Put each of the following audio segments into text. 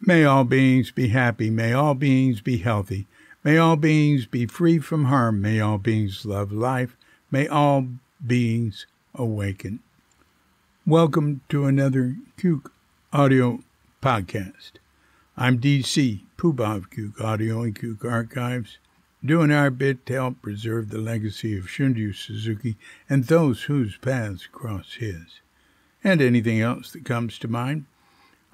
May all beings be happy. May all beings be healthy. May all beings be free from harm. May all beings love life. May all beings awaken. Welcome to another Kook Audio Podcast. I'm DC, Poobah of Kook Audio and Kook Archives, doing our bit to help preserve the legacy of Shunryu Suzuki and those whose paths cross his, and anything else that comes to mind.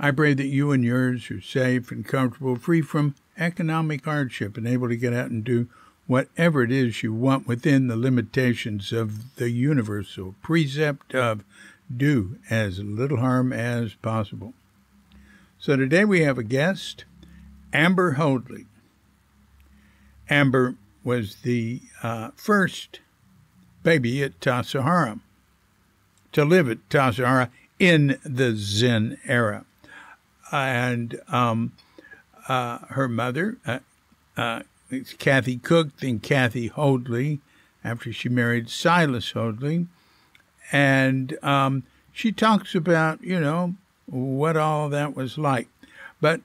I pray that you and yours are safe and comfortable, free from economic hardship, and able to get out and do whatever it is you want within the limitations of the universal precept of do as little harm as possible. So today we have a guest, Amber Hoadley. Amber was the first baby at Tassajara, to live at Tassajara in the Zen era. And her mother, it's Kathy Cook, then Kathy Hoadley, after she married Silas Hoadley. And she talks about, what all that was like. But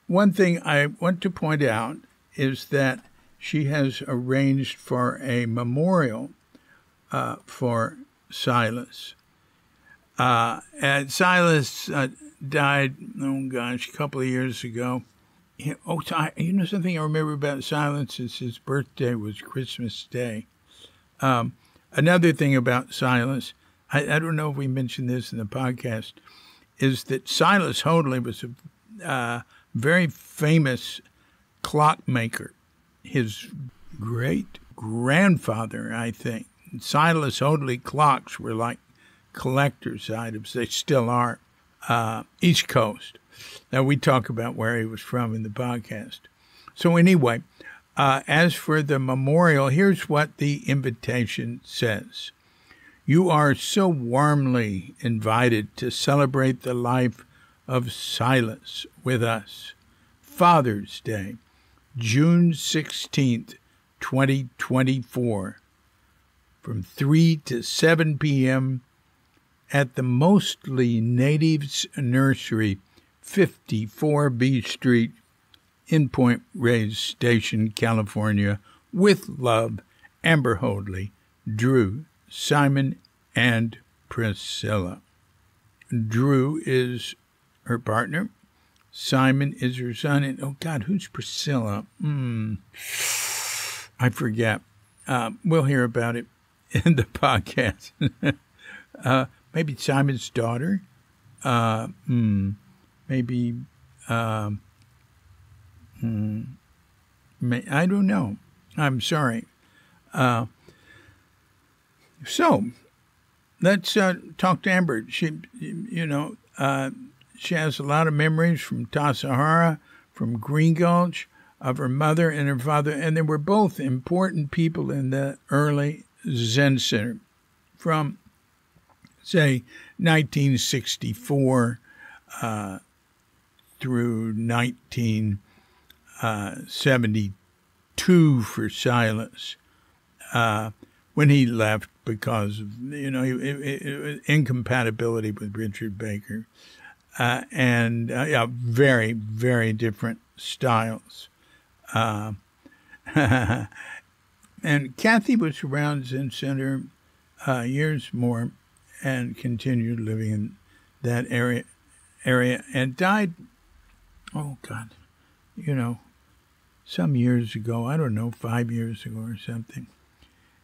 one thing I want to point out is that she has arranged for a memorial for Silas. And Silas died, a couple of years ago. Something I remember about Silas is his birthday was Christmas Day. Another thing about Silas, I don't know if we mentioned this in the podcast, is that Silas Hoadley was a very famous clockmaker. His great-grandfather, I think, Silas Hoadley clocks were like collector's items. They still are. East Coast. Now, we talk about where he was from in the podcast. So anyway, as for the memorial, here's what the invitation says. You are so warmly invited to celebrate the life of Silas with us. Father's Day, June 16th, 2024, from 3 to 7 p.m., at the Mostly Natives Nursery, 54 B Street, in Point Reyes Station, California, with love, Amber Hoadley, Drew, Simon, and Priscilla. Drew is her partner. Simon is her son. And, oh, God, who's Priscilla? I forget. We'll hear about it in the podcast. Maybe Simon's daughter. Maybe. I don't know. I'm sorry. So let's talk to Amber. She has a lot of memories from Tassajara, from Green Gulch, of her mother and her father, and they were both important people in the early Zen Center from, say, 1964 through 1972 for Silas, when he left because of, incompatibility with Richard Baker. And very, very different styles. And Kathy was around Zen Center years more, and continued living in that area and died, some years ago. I don't know, 5 years ago or something.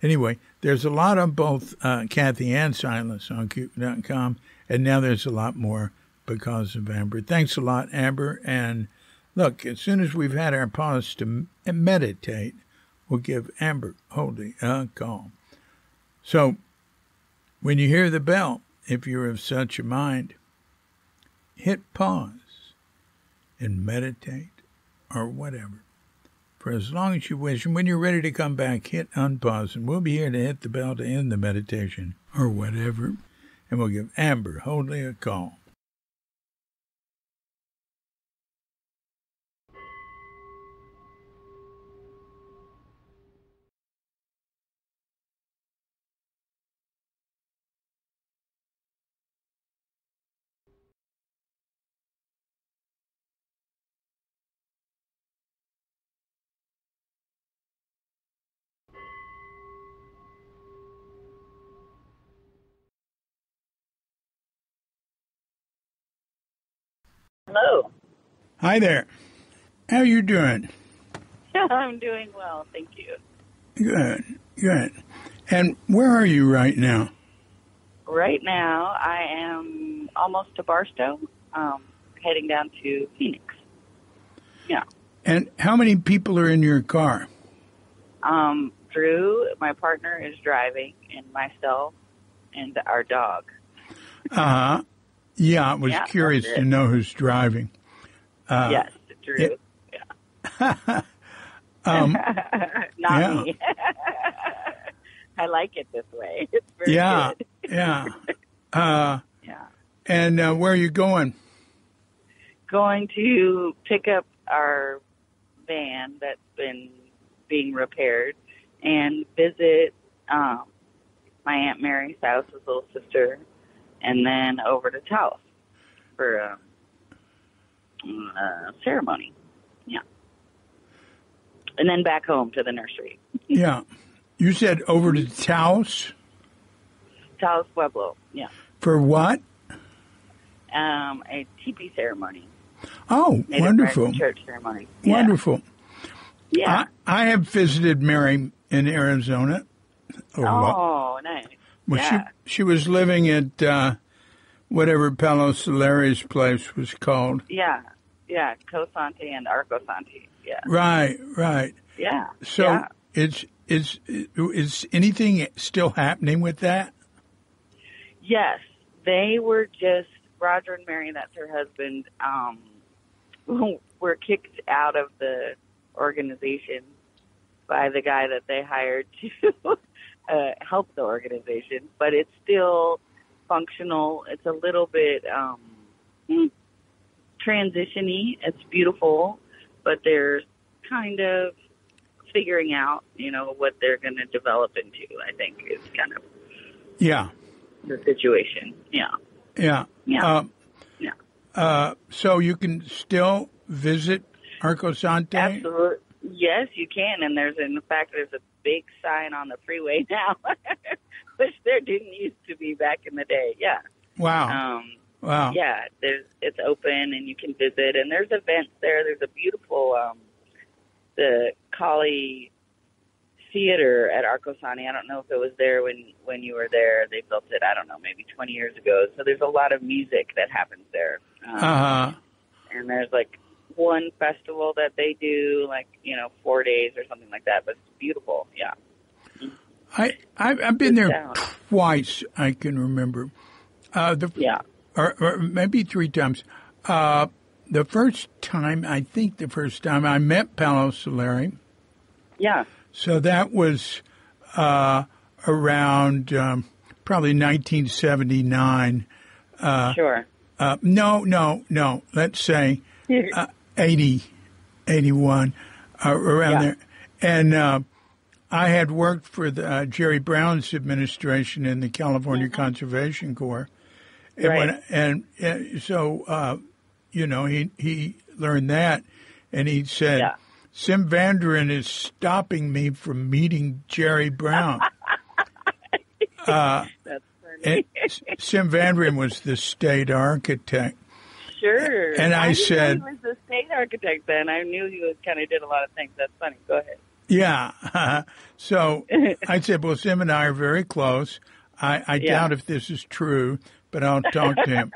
Anyway, there's a lot on both Kathy and Silas on Kook.com, and now there's a lot more because of Amber. Thanks a lot, Amber. And look, as soon as we've had our pause to meditate, we'll give Amber Hoadley a call. So, when you hear the bell, if you're of such a mind, hit pause and meditate or whatever for as long as you wish. And when you're ready to come back, hit unpause, and we'll be here to hit the bell to end the meditation or whatever, and we'll give Amber Hoadley a call. Hello. Hi there. How you doing? I'm doing well, thank you. Good, good. And where are you right now? Right now, I am almost to Barstow, heading down to Phoenix. Yeah. And how many people are in your car? Drew, my partner, is driving, and myself and our dog. Yeah, I was curious to know who's driving. Yes, Drew. Yeah. Not me. I like it this way. It's very good. Yeah. Yeah. And where are you going? Going to pick up our van that's been being repaired and visit my Aunt Mary, Silas' little sister, and then over to Taos for a ceremony. Yeah. And then back home to the nursery. Yeah. You said over to Taos? Taos Pueblo, yeah. For what? A teepee ceremony. Oh, Native wonderful. American church ceremony. Yeah. Wonderful. Yeah. I have visited Mary in Arizona. Oh, nice. Well, she was living at whatever Palo Solari's place was called. Yeah. Yeah. Cosante and Arco Sante. Yeah. Right. Yeah. So is anything still happening with that? Yes. They were just, Roger and Mary, that's her husband, were kicked out of the organization by the guy that they hired to help the organization, but it's still functional. It's a little bit transition-y. It's beautiful, but they're kind of figuring out, what they're going to develop into, I think, is kind of the situation. Yeah. So you can still visit Arco Sante? Absolutely. Yes, you can. And there's a big sign on the freeway now, which there didn't used to be back in the day. Yeah. Wow. Wow. Yeah, it's open and you can visit. And there's events there. There's a beautiful, the Kali Theater at Arco Sante. I don't know if it was there when you were there. They built it, I don't know, maybe 20 years ago. So there's a lot of music that happens there. And there's one festival that they do, 4 days or something like that. But it's beautiful. Yeah. I've been there twice. I can remember. Or maybe 3 times. The first time I met Palo Solari. Yeah. So that was around probably 1979. Sure. No. Let's say 80, 81, around there. And I had worked for the Jerry Brown's administration in the California Conservation Corps. And, so, he learned that, and he said, Sim Vanderen is stopping me from meeting Jerry Brown. That's funny. Sim Vanderen was the state architect. Sure. And I said, he was the state architect then. I knew he kind of did a lot of things. That's funny. Go ahead. Yeah. So I said, well, Sim and I are very close. I doubt if this is true, but I'll talk to him.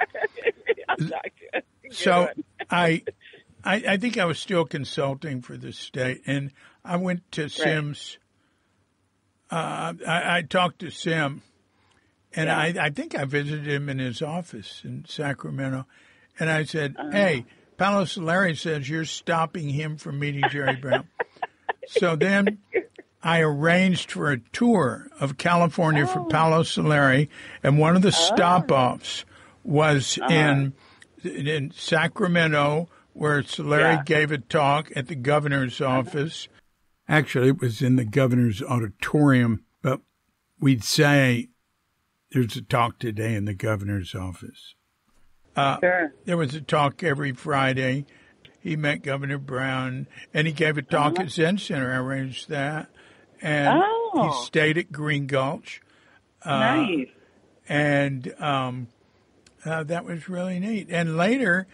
I'll talk to him. So I think I was still consulting for the state, and I went to Sim's. I talked to Sim, and I think I visited him in his office in Sacramento, and I said, hey, Palo Solari says you're stopping him from meeting Jerry Brown. So then I arranged for a tour of California for Palo Solari, and one of the stop-offs was in Sacramento, where Solari gave a talk at the governor's office. Actually, it was in the governor's auditorium, but we'd say there's a talk today in the governor's office. Sure. There was a talk every Friday. He met Governor Brown, and he gave a talk at Zen Center. I arranged that. And he stayed at Green Gulch. Nice. And that was really neat. And later,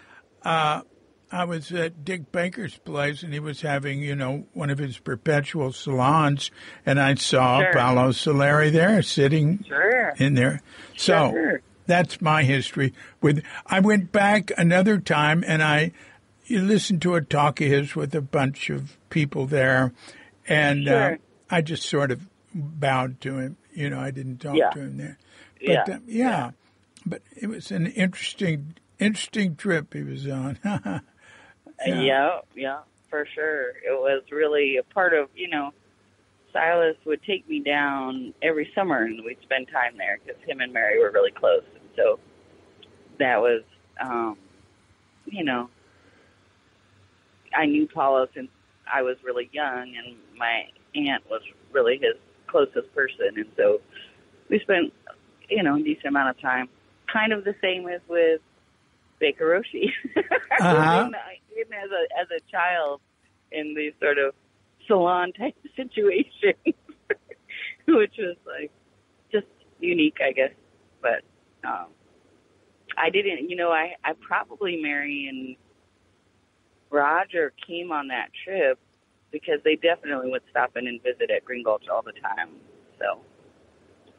I was at Dick Baker's place, and he was having, one of his perpetual salons, and I saw Sure. Paolo Soleri there sitting Sure. in there. So Sure. that's my history. I went back another time, and you listened to a talk of his with a bunch of people there, and Sure. I just sort of bowed to him. I didn't talk to him there. But, but it was an interesting trip he was on. Yeah, for sure. It was really a part of, Silas would take me down every summer and we'd spend time there because him and Mary were really close. And so that was, I knew Paulo since I was really young, and my aunt was really his closest person. And so we spent, a decent amount of time. Kind of the same as with Baker Roshi. Even as a child in these sort of salon type situations, which was like just unique, I guess. But I didn't, I probably Mary and Roger came on that trip because they definitely would stop in and visit at Green Gulch all the time. So,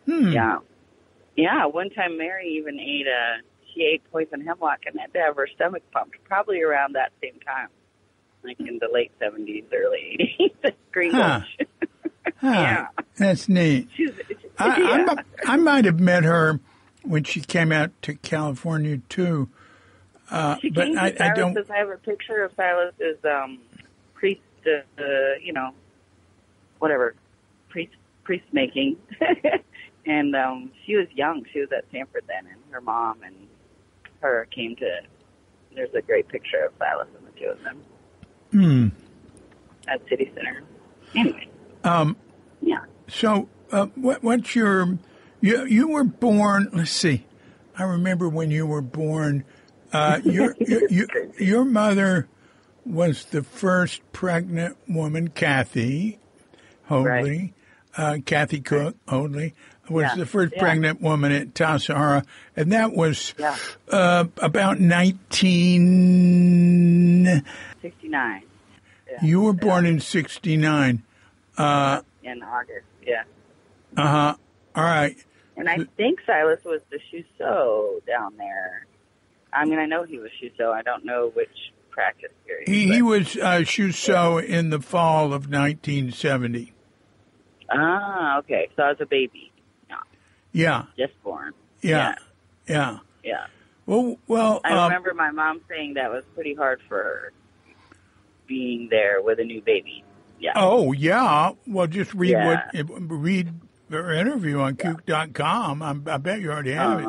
yeah. One time Mary even she ate poison hemlock and had to have her stomach pumped, probably around that same time, like in the late 70s, early 80s at Green Gulch. Yeah. That's neat. I might have met her when she came out to California, too. She but came to I don't. Silas's. I have a picture of Silas's priest, priest making. And she was young. She was at Stanford then, and her mom and her came to. There's a great picture of Silas and the two of them at City Center. Anyway, yeah. So, what's your? You were born. Let's see. I remember when you were born. Your mother was the first pregnant woman, Kathy Hoadley. Right. Kathy Cook Hoadley was the first pregnant woman at Tassajara, and that was about 1969. Yeah. You were born in 69. In August, yeah. All right. And I think Silas was the Shuso down there. I mean, I know he was Shuso. I don't know which practice period. He was Shuso in the fall of 1970. Ah, okay. So I was a baby. Yeah. Just born. Yeah. Well. I remember my mom saying that was pretty hard for her being there with a new baby. Yeah. Oh, yeah. Well, just read read her interview on kook.com. I bet you already have it.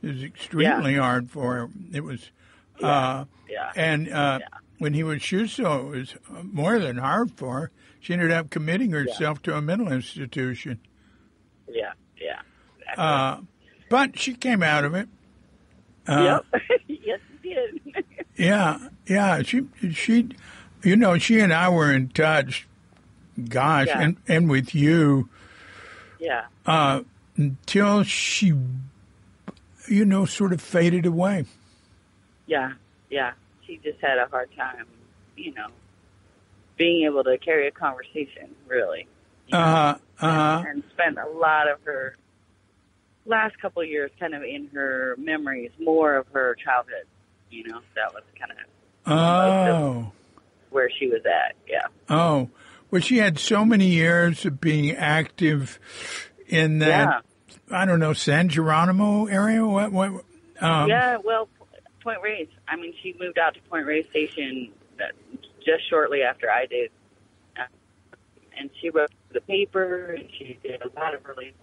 It was extremely hard for her. It was, when he was Shuso, it was more than hard for her. She ended up committing herself to a mental institution. Yeah. But she came out of it. Yep. Yes, she did. Yeah. She, she and I were in touch. Gosh, and with you. Yeah. Until she, sort of faded away. Yeah. She just had a hard time, being able to carry a conversation, really. And spent a lot of her last couple of years kind of in her memories, more of her childhood. That was kind of where she was at. Yeah. Oh, well, she had so many years of being active in that. I don't know, San Geronimo area. What? Well, Point Reyes. I mean, she moved out to Point Reyes Station just shortly after I did, and she wrote the paper. And she did a lot of really,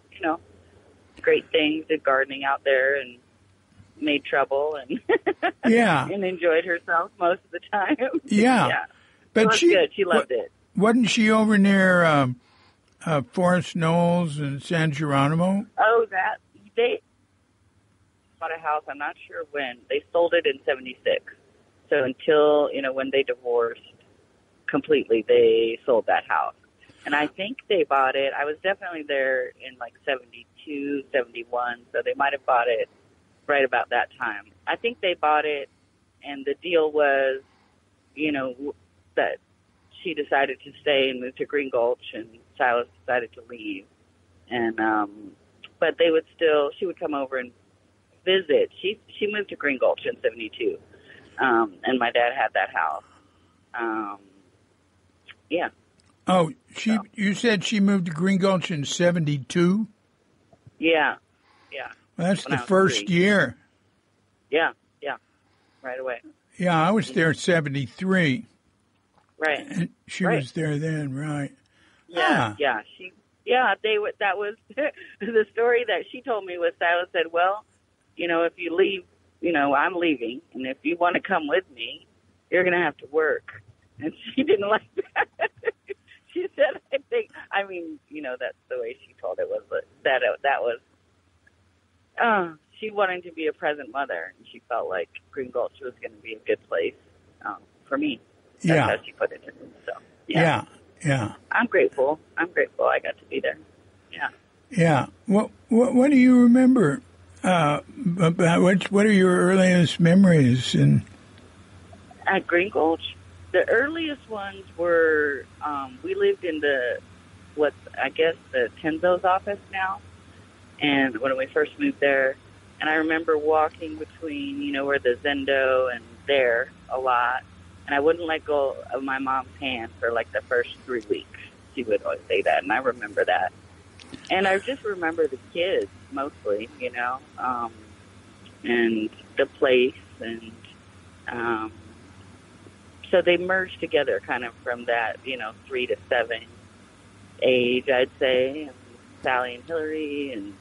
great things. Did gardening out there and made trouble and and enjoyed herself most of the time. But she was good. She loved it. Wasn't she over near Forest Knolls and San Geronimo? Oh, they bought a house. I'm not sure when. They sold it in 76. So until, when they divorced completely, they sold that house. And I think they bought it. I was definitely there in like 72, 71. So they might have bought it right about that time. I think they bought it and the deal was, that she decided to stay and move to Green Gulch, and Silas decided to leave. And but she would come over and visit. She moved to Green Gulch in '72, and my dad had that house. Yeah. Oh, you said she moved to Green Gulch in '72? Yeah. Well, that's the first year. Yeah, right away. Yeah, I was there '73. Right. And she was there then, right? Yeah, that was the story that she told me. Was Silas said, well, if you leave, I'm leaving, and if you want to come with me, you're going to have to work. And she didn't like that. She said, that's the way she told it, was that was, she wanted to be a present mother, and she felt like Green Gulch was going to be a good place for me. That's how she put it. So, yeah. I'm grateful. I got to be there. Yeah. Yeah. What do you remember about what are your earliest memories at Green Gulch? The earliest ones were we lived in the Tenzo's office now, and when we first moved there, and I remember walking between where the Zendo and there a lot. And I wouldn't let go of my mom's hand for like the first 3 weeks. She would always say that, and I remember that. And I just remember the kids mostly, and the place. And so they merged together kind of from that, 3 to 7 age, I'd say. And Sally and Hillary, and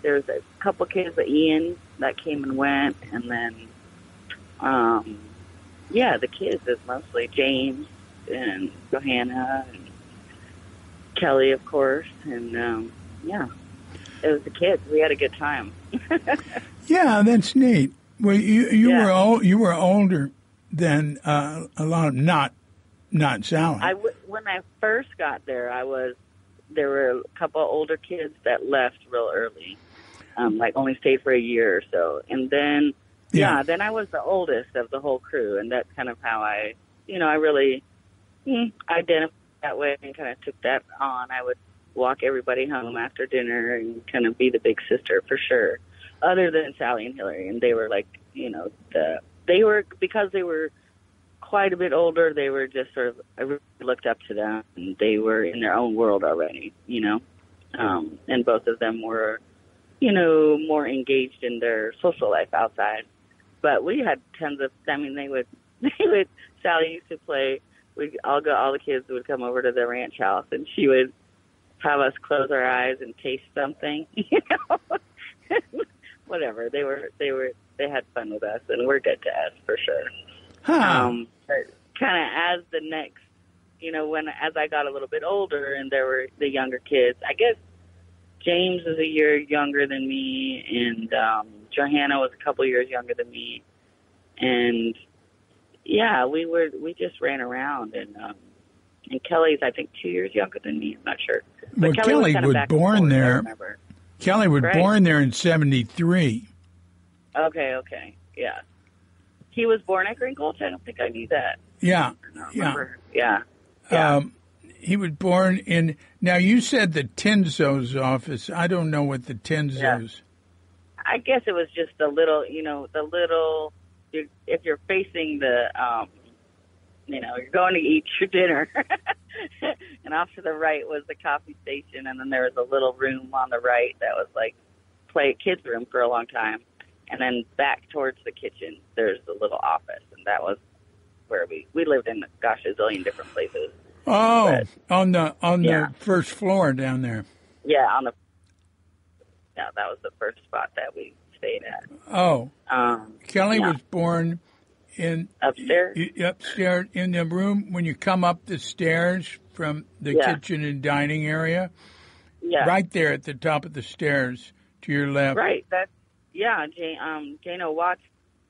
there was a couple kids, Ian, that came and went. And then, the kids is mostly James and Johanna and Kelly, of course. And, it was the kids. We had a good time. Yeah, that's neat. Well, you were older than a lot of not Sally. When I first got there, there were a couple of older kids that left real early, only stayed for a year or so. And then, then I was the oldest of the whole crew, and that's kind of how I really identified that way and kind of took that on. I would walk everybody home after dinner and kind of be the big sister for sure, other than Sally and Hillary. And they were because they were quite a bit older, they were just sort of, I really looked up to them, and they were in their own world already, and both of them were, more engaged in their social life outside. But we had tons of, they would, Sally used to play, all the kids would come over to the ranch house, and she would have us close our eyes and taste something, whatever. They had fun with us, and we're good to us for sure. But kind of as the next, as I got a little bit older and there were the younger kids, I guess James was a year younger than me, and Johanna was a couple years younger than me. And we just ran around, and Kelly's, I think, 2 years younger than me. I'm not sure. But well, Kelly was born there. Kelly was born there in '73. Okay, yeah. He was born at Green Gulch? I don't think I knew that. Yeah. He was born in, now you said the Tenzo's office. I don't know what the Tenzo's. Yeah. I guess it was just the little, if you're facing the, you're going to eat your dinner. And off to the right was the coffee station, and then there was a little room on the right that was like kids' room for a long time. And then back towards the kitchen, there's the little office, and that was where we lived in, a zillion different places. Oh, but, on the first floor down there. Yeah, that was the first spot that we stayed at. Oh, Kelly was born in upstairs in the room when you come up the stairs from the kitchen and dining area. Yeah, right there at the top of the stairs to your left. Right. Jano Watts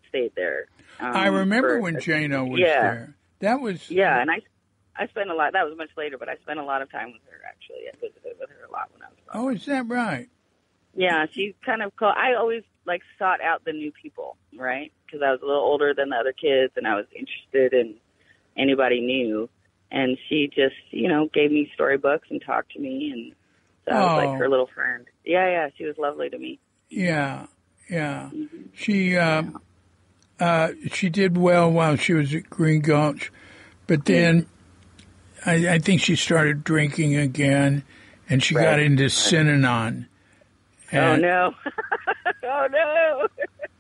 stayed there. I remember when Jano was there. That was and I spent a lot. That was much later, but I spent a lot of time with her. Actually, I visited with her a lot when I was growing up. Oh, is that right? Yeah, she's kind of cool. I always sought out the new people, right? because I was a little older than the other kids, and I was interested in anybody new. And she just, gave me storybooks and talked to me, and so I was like her little friend. Yeah, she was lovely to me. Yeah. Mm-hmm. She did well while she was at Green Gulch, but then I think she started drinking again, and she got into Synanon. Oh, no. Oh, no.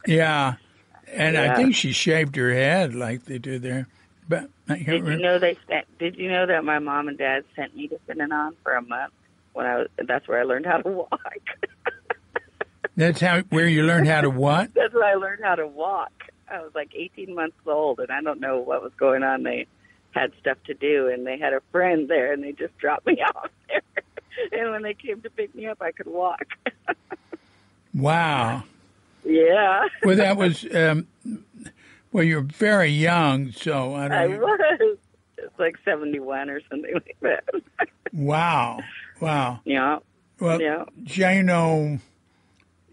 Yeah. And I think she shaved her head like they do there. But I can't remember. Did you know that my mom and dad sent me to Synanon for a month? That's where I learned how to walk. That's where you learned how to what? That's where I learned how to walk. I was like 18 months old, and I don't know what was going on. They had stuff to do, and they had a friend there, and they just dropped me off there. And when they came to pick me up, I could walk. Wow. Yeah. Well, that was, you're very young, so I don't I was. It's like 71 or something like that. Wow. Yeah. Well, yeah. Jano,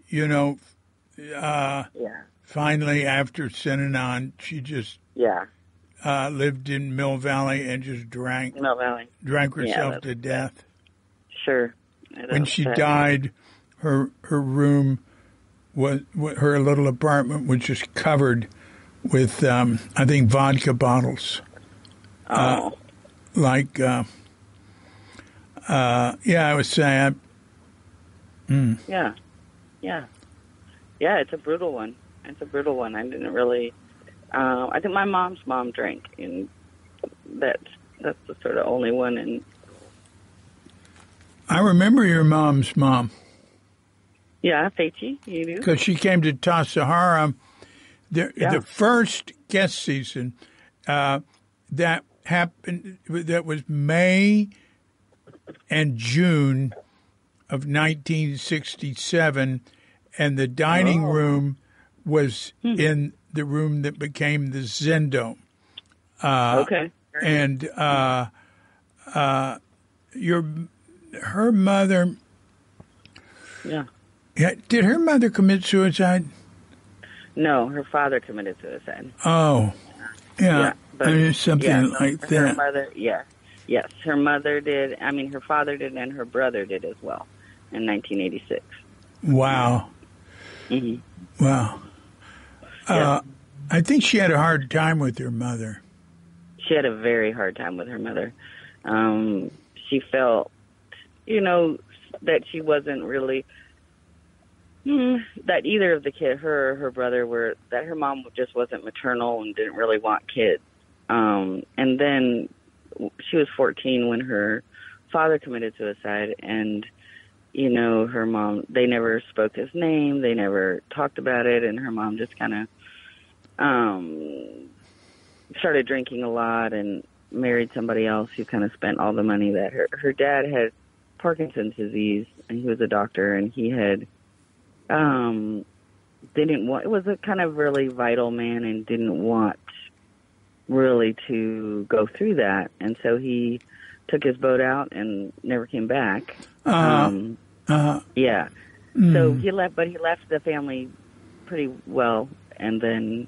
Yeah. finally after Synanon, she just lived in Mill Valley and just drank herself to death. Sure. When she died, her room her little apartment was just covered with I think vodka bottles. Oh. It was sad. Yeah. It's a brutal one. I didn't really. I think my mom's mom drank, and that's the sort of only one. And I remember your mom's mom. Yeah, Feichi, you do? Because she came to Tassajara the first guest season that happened. That was May and June of 1967, and the dining room was in the room that became the Zen Dome. Okay. And her mother. Yeah. Yeah. Did her mother commit suicide? No, her father committed suicide. Oh. Yeah. Something like that. Her mother, yes, her mother did. I mean, her father did, and her brother did as well in 1986. Wow. Mm-hmm. Wow. I think she had a hard time with her mother. She had a very hard time with her mother. She felt, that she wasn't really, that either of the kids, her or her brother, that her mom just wasn't maternal and didn't really want kids. And then she was 14 when her father committed suicide, and her mom, they never spoke his name, they never talked about it, and her mom just kind of started drinking a lot and married somebody else who kind of spent all the money that her dad had Parkinson's disease, and he was a doctor, and he had was a kind of really vital man and didn't want really to go through that, and so he took his boat out and never came back. So he left, but he left the family pretty well, and then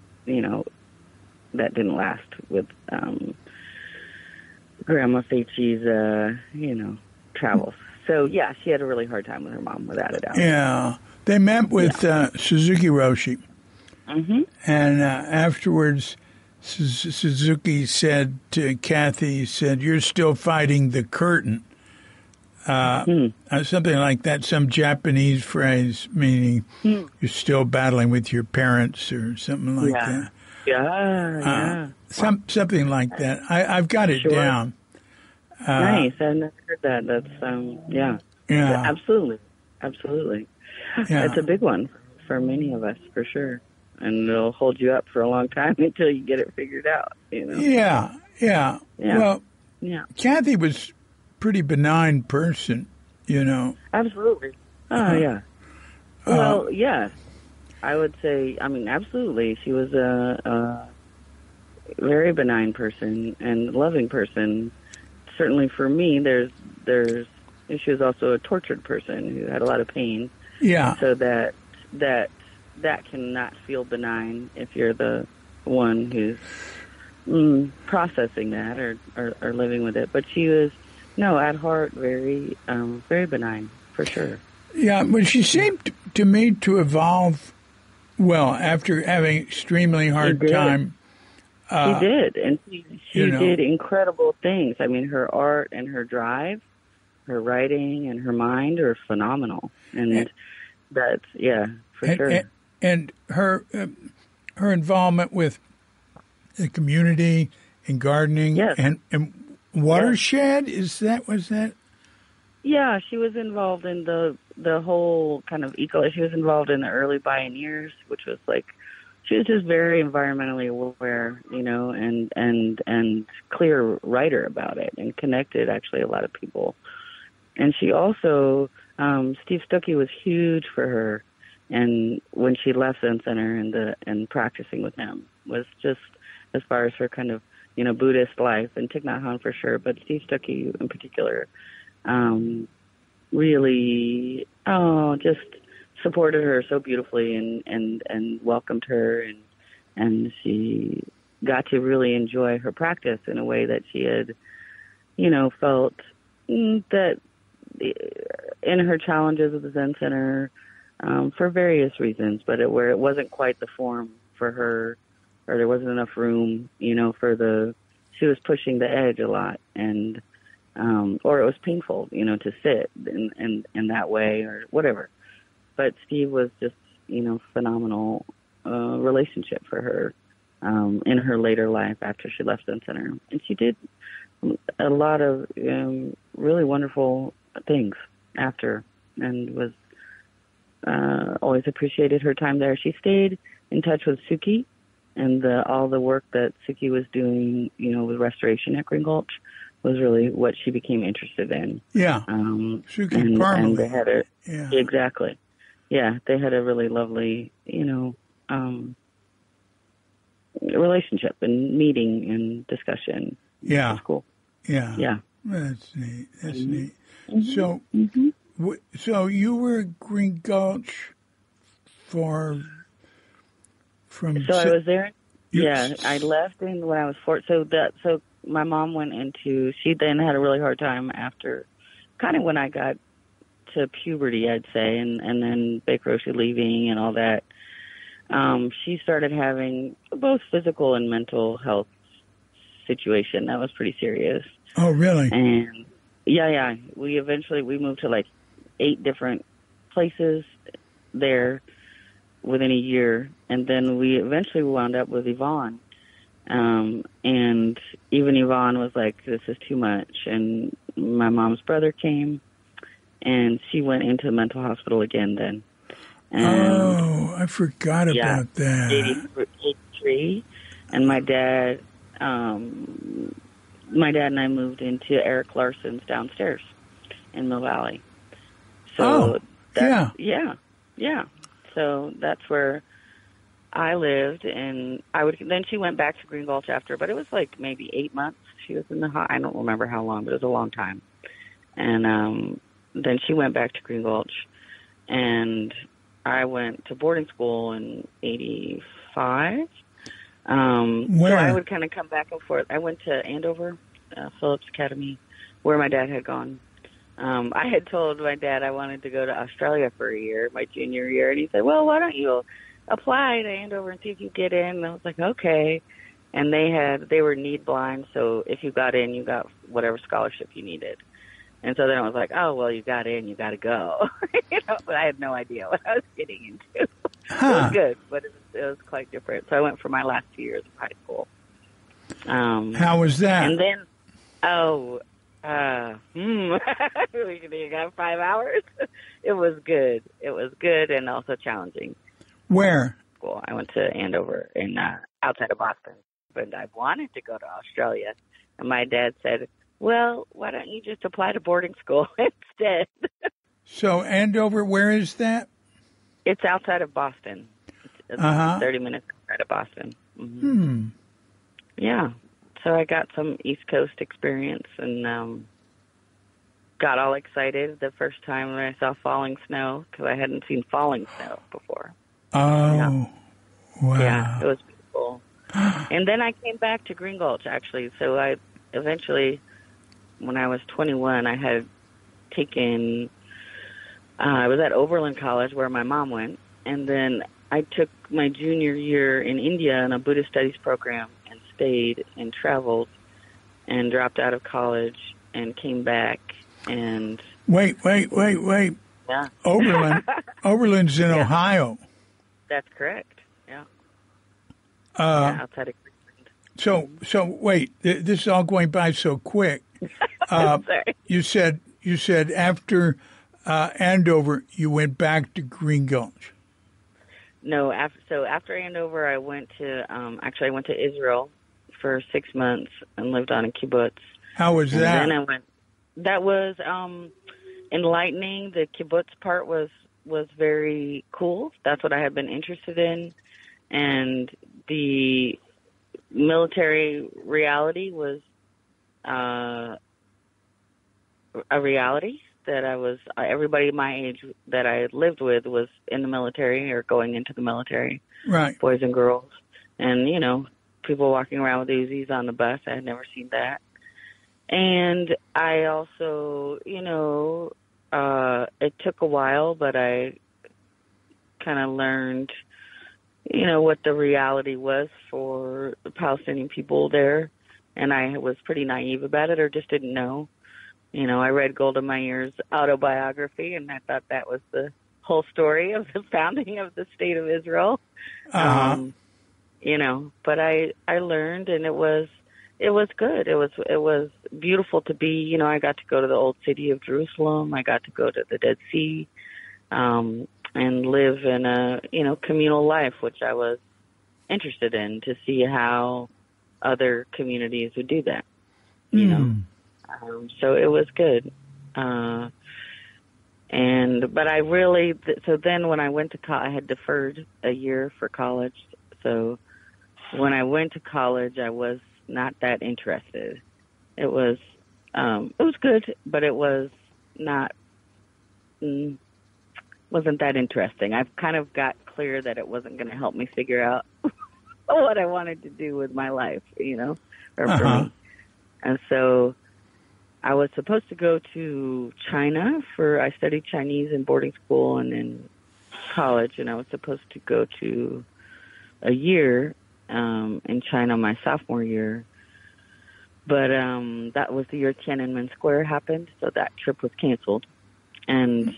that didn't last with Grandma Feichi's travels. So she had a really hard time with her mom, without a doubt. Yeah, they met with Suzuki Roshi, and afterwards Suzuki said to Kathy, "You're still fighting the curtain." Something like that, some Japanese phrase meaning you're still battling with your parents or something like that. Something like that. I've got it down. Nice. I've never heard that. That's absolutely. Yeah. It's a big one for many of us, for sure. And it'll hold you up for a long time until you get it figured out, Yeah. Well, Kathy was pretty benign person, Absolutely. Oh, yeah. Well, yes. I would say, absolutely. She was a very benign person and loving person. Certainly for me, she was also a tortured person who had a lot of pain. Yeah. So that that cannot feel benign if you're the one who's processing that or living with it. But she was, no, at heart, very, very benign, for sure. Yeah, but she seemed to me to evolve well after having extremely hard time. She did, and she did incredible things. I mean, her art and her drive, her writing and her mind are phenomenal. And that's, for sure. And her involvement with the community and gardening and watershed, was that? Yeah, she was involved in the whole kind of she was involved in the early pioneers, which was like, she was just very environmentally aware, and clear writer about it, and connected actually a lot of people. And she also, Steve Stuckey was huge for her, and when she left Zen Center and practicing with him was just as far as her kind of, Buddhist life, and Thich Nhat Hanh for sure, but Steve Stuckey in particular, really, just supported her so beautifully and welcomed her, and she got to really enjoy her practice in a way that she had, felt that in her challenges with the Zen Center, for various reasons, but where it wasn't quite the form for her, or there wasn't enough room, she was pushing the edge a lot, and or it was painful, to sit in that way or whatever. But Steve was just, phenomenal relationship for her in her later life after she left Zen Center. And she did a lot of really wonderful things after, and was always appreciated her time there. She stayed in touch with Suki and all the work that Suki was doing, with restoration at Green Gulch was really what she became interested in. Yeah. Suki and they had exactly. Yeah, they had a really lovely, relationship and meeting and discussion. Yeah. That's cool. Yeah. Yeah. That's neat. That's neat. Mm-hmm. So you were at Green Gulch from. So I was there. Yeah, I left when I was 4. So my mom went into. She then had a really hard time after, kind of when I got to puberty, I'd say, and then Baker Roshi leaving and all that. She started having both physical and mental health situation that was pretty serious. Oh, really? And yeah. We moved to like 8 different places there within a year, and then we eventually wound up with Yvonne. And even Yvonne was like, "This is too much." And my mom's brother came, and she went into the mental hospital again then. And, I forgot about that. 83. And my dad and I moved into Eric Larson's downstairs in Mill Valley. So yeah. So that's where I lived, and then she went back to Green Gulch after, but it was like maybe 8 months. She was in the I don't remember how long, but it was a long time. And then she went back to Green Gulch, and I went to boarding school in 85. So I would kind of come back and forth. I went to Andover, Phillips Academy, where my dad had gone. I had told my dad I wanted to go to Australia for a year, my junior year, and he said, "Well, why don't you apply to Andover and see if you get in?" And I was like, "Okay." And they were need blind, so if you got in, you got whatever scholarship you needed. And so then I was like, "Oh, well, you got in, you got to go." But I had no idea what I was getting into. It was good, but it was quite different. So I went for my last 2 years of high school. How was that? And then, you got 5 hours. It was good. It was good and also challenging. Where? School. I went to Andover outside of Boston, but I wanted to go to Australia. And my dad said, "Well, why don't you just apply to boarding school instead?" So Andover, where is that? It's outside of Boston. It's 30 minutes outside of Boston. Mm-hmm. Yeah. So I got some East Coast experience and got all excited the first time when I saw falling snow, because I hadn't seen falling snow before. Oh, Yeah, wow. it was beautiful. And then I came back to Green Gulch, actually. So I eventually, when I was 21, I had taken, I was at Oberlin College where my mom went. And then I took my junior year in India in a Buddhist studies program and stayed and traveled and dropped out of college and came back. And Wait. yeah. Oberlin's in Yeah, Ohio. that's correct. Yeah. Uh, Yeah, outside of Cleveland. so wait, this is all going by so quick. Sorry. You said after Andover, you went back to Green Gulch. No, after Andover, I went to I went to Israel for 6 months and lived on a kibbutz. How was And that? then I went. That was enlightening. The kibbutz part was very cool. That's what I had been interested in, and the military reality was a reality that I was. Everybody my age that I lived with was in the military or going into the military. Right. Boys and girls, and people walking around with Uzis on the bus. I had never seen that. And I also, it took a while, but I kind of learned, what the reality was for the Palestinian people there. And I was pretty naive about it or just didn't know. I read Golda Meir's autobiography, and I thought that was the whole story of the founding of the State of Israel. Uh-huh. But I learned, and it was good. It was beautiful to be, I got to go to the old city of Jerusalem. I got to go to the Dead Sea, and live in a, communal life, which I was interested in to see how other communities would do that, so it was good. But I really, so then when I went to college, I had deferred a year for college. So when I went to college, I was not that interested. It was good, but it was not, wasn't that interesting. I've kind of got clear that it wasn't going to help me figure out what I wanted to do with my life, or for me. And so I was supposed to go to China I studied Chinese in boarding school and in college, and I was supposed to go to a year in China my sophomore year. But that was the year Tiananmen Square happened, so that trip was canceled. And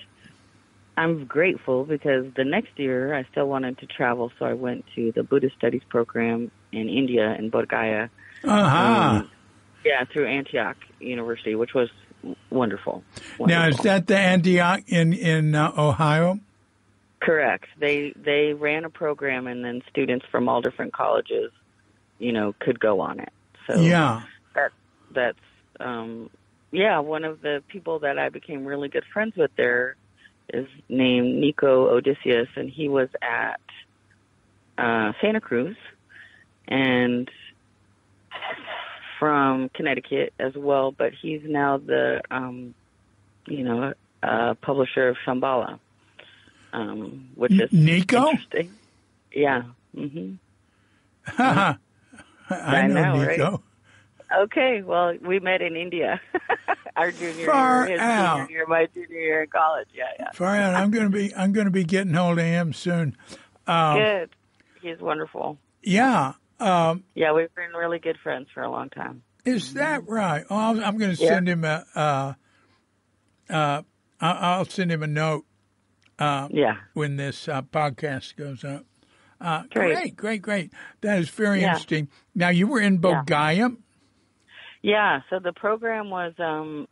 I'm grateful because the next year I still wanted to travel, so I went to the Buddhist Studies program in India, in Bodh Gaya. Through Antioch University, which was wonderful. Now, is that the Antioch in Ohio? Correct. They ran a program, and then students from all different colleges, could go on it. So that's one of the people that I became really good friends with there is named Nico Odysseus, and he was at Santa Cruz, and from Connecticut as well, but he's now the publisher of Shambhala, which is Nico? interesting. Yeah. Mm-hmm. I know Nico. Right? Okay, well, we met in India. Our junior Far year, his out. junior year, my junior year in college. Yeah. Far out. I'm going to be getting hold of him soon. Good. He's wonderful. Yeah. We've been really good friends for a long time. Is that right? Oh, I'm going to send him I'll send him a note. When this podcast goes up. Great. That is very interesting. Now, you were in Bodh Gaya? Yeah, so the program was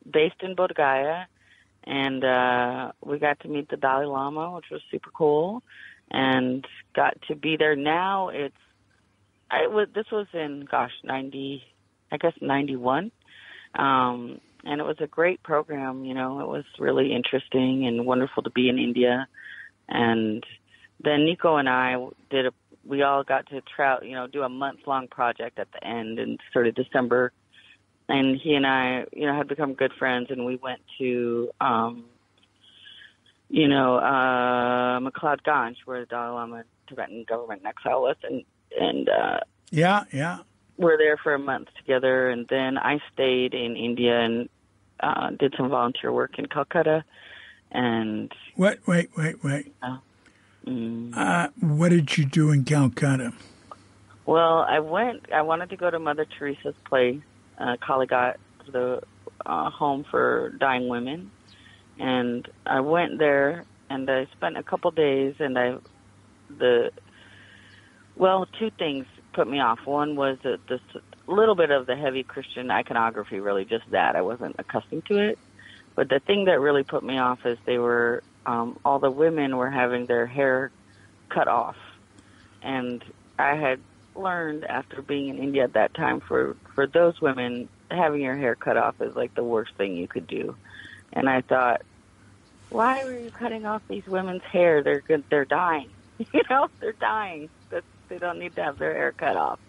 based in Bodh Gaya, and we got to meet the Dalai Lama, which was super cool, and got to be there. Now this was in 91, and it was a great program. It was really interesting and wonderful to be in India. And then Nico and I we all got to do a month-long project at the end in sort of December. And he and I, had become good friends, and we went to McLeod Ganj, where the Dalai Lama Tibetan government in exile was, and Yeah. we're there for a month together. And then I stayed in India and did some volunteer work in Calcutta. And Wait. What did you do in Calcutta? well, I wanted to go to Mother Teresa's place, Kaligat, the home for dying women. And I went there, and I spent a couple days, and two things put me off. One was this little bit of the heavy Christian iconography, really just that. I wasn't accustomed to it. But the thing that really put me off is they were, all the women were having their hair cut off. And I had learned after being in India at that time, for those women, having your hair cut off is like the worst thing you could do. And I thought, why were you cutting off these women's hair? They're dying. They're dying. They don't need to have their hair cut off.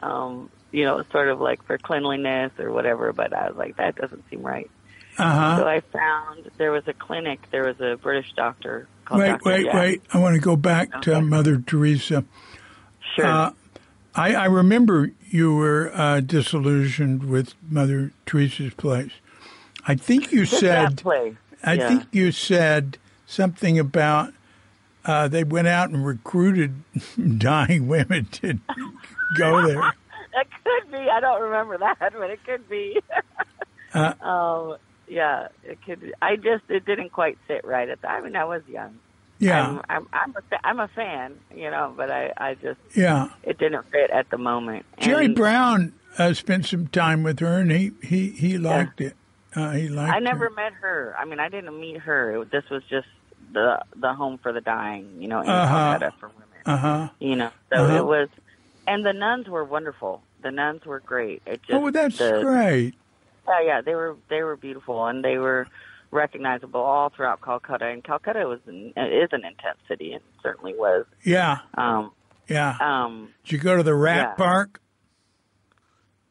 Sort of like for cleanliness or whatever. But I was like, that doesn't seem right. Uh-huh. So I found there was a clinic. There was a British doctor called Wait. I want to go back to Mother Teresa. Sure. I remember you were disillusioned with Mother Teresa's place. I think you said. That place. I think you said something about they went out and recruited dying women to go there. That could be. I don't remember that, but it could be. It could be. It didn't quite sit right at that. I mean, I was young. Yeah. I'm a fan, but I just, it didn't fit at the moment. Jerry Brown spent some time with her, and he liked it. I never met her. I mean, I didn't meet her. This was just the home for the dying, in Calcutta for women. It was, and the nuns were wonderful. The nuns were great. It just, that's great. Yeah, they were beautiful, and they were recognizable all throughout Calcutta. And Calcutta is an intense city, and certainly was. Yeah. Did you go to the Rat Park?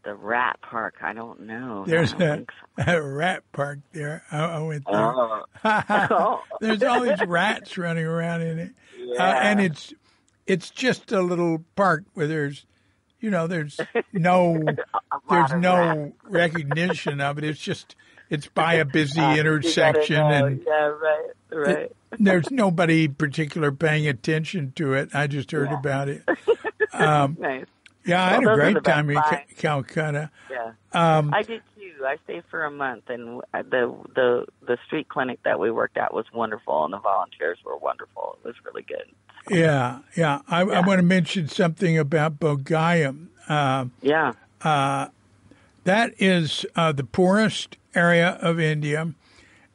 The Rat Park? I don't know. There's a rat park there. I went there. Oh. There's all these rats running around in it, Yeah. and it's just a little park where there's no recognition of it. It's by a busy intersection, and right. There's nobody particular paying attention to it. I just heard about it. Nice. Yeah, I had a great time in Calcutta. Yeah, I did too. I stayed for a month, and the street clinic that we worked at was wonderful, and the volunteers were wonderful. It was really good. Yeah. I want to mention something about Bogayam. That is the poorest area of India,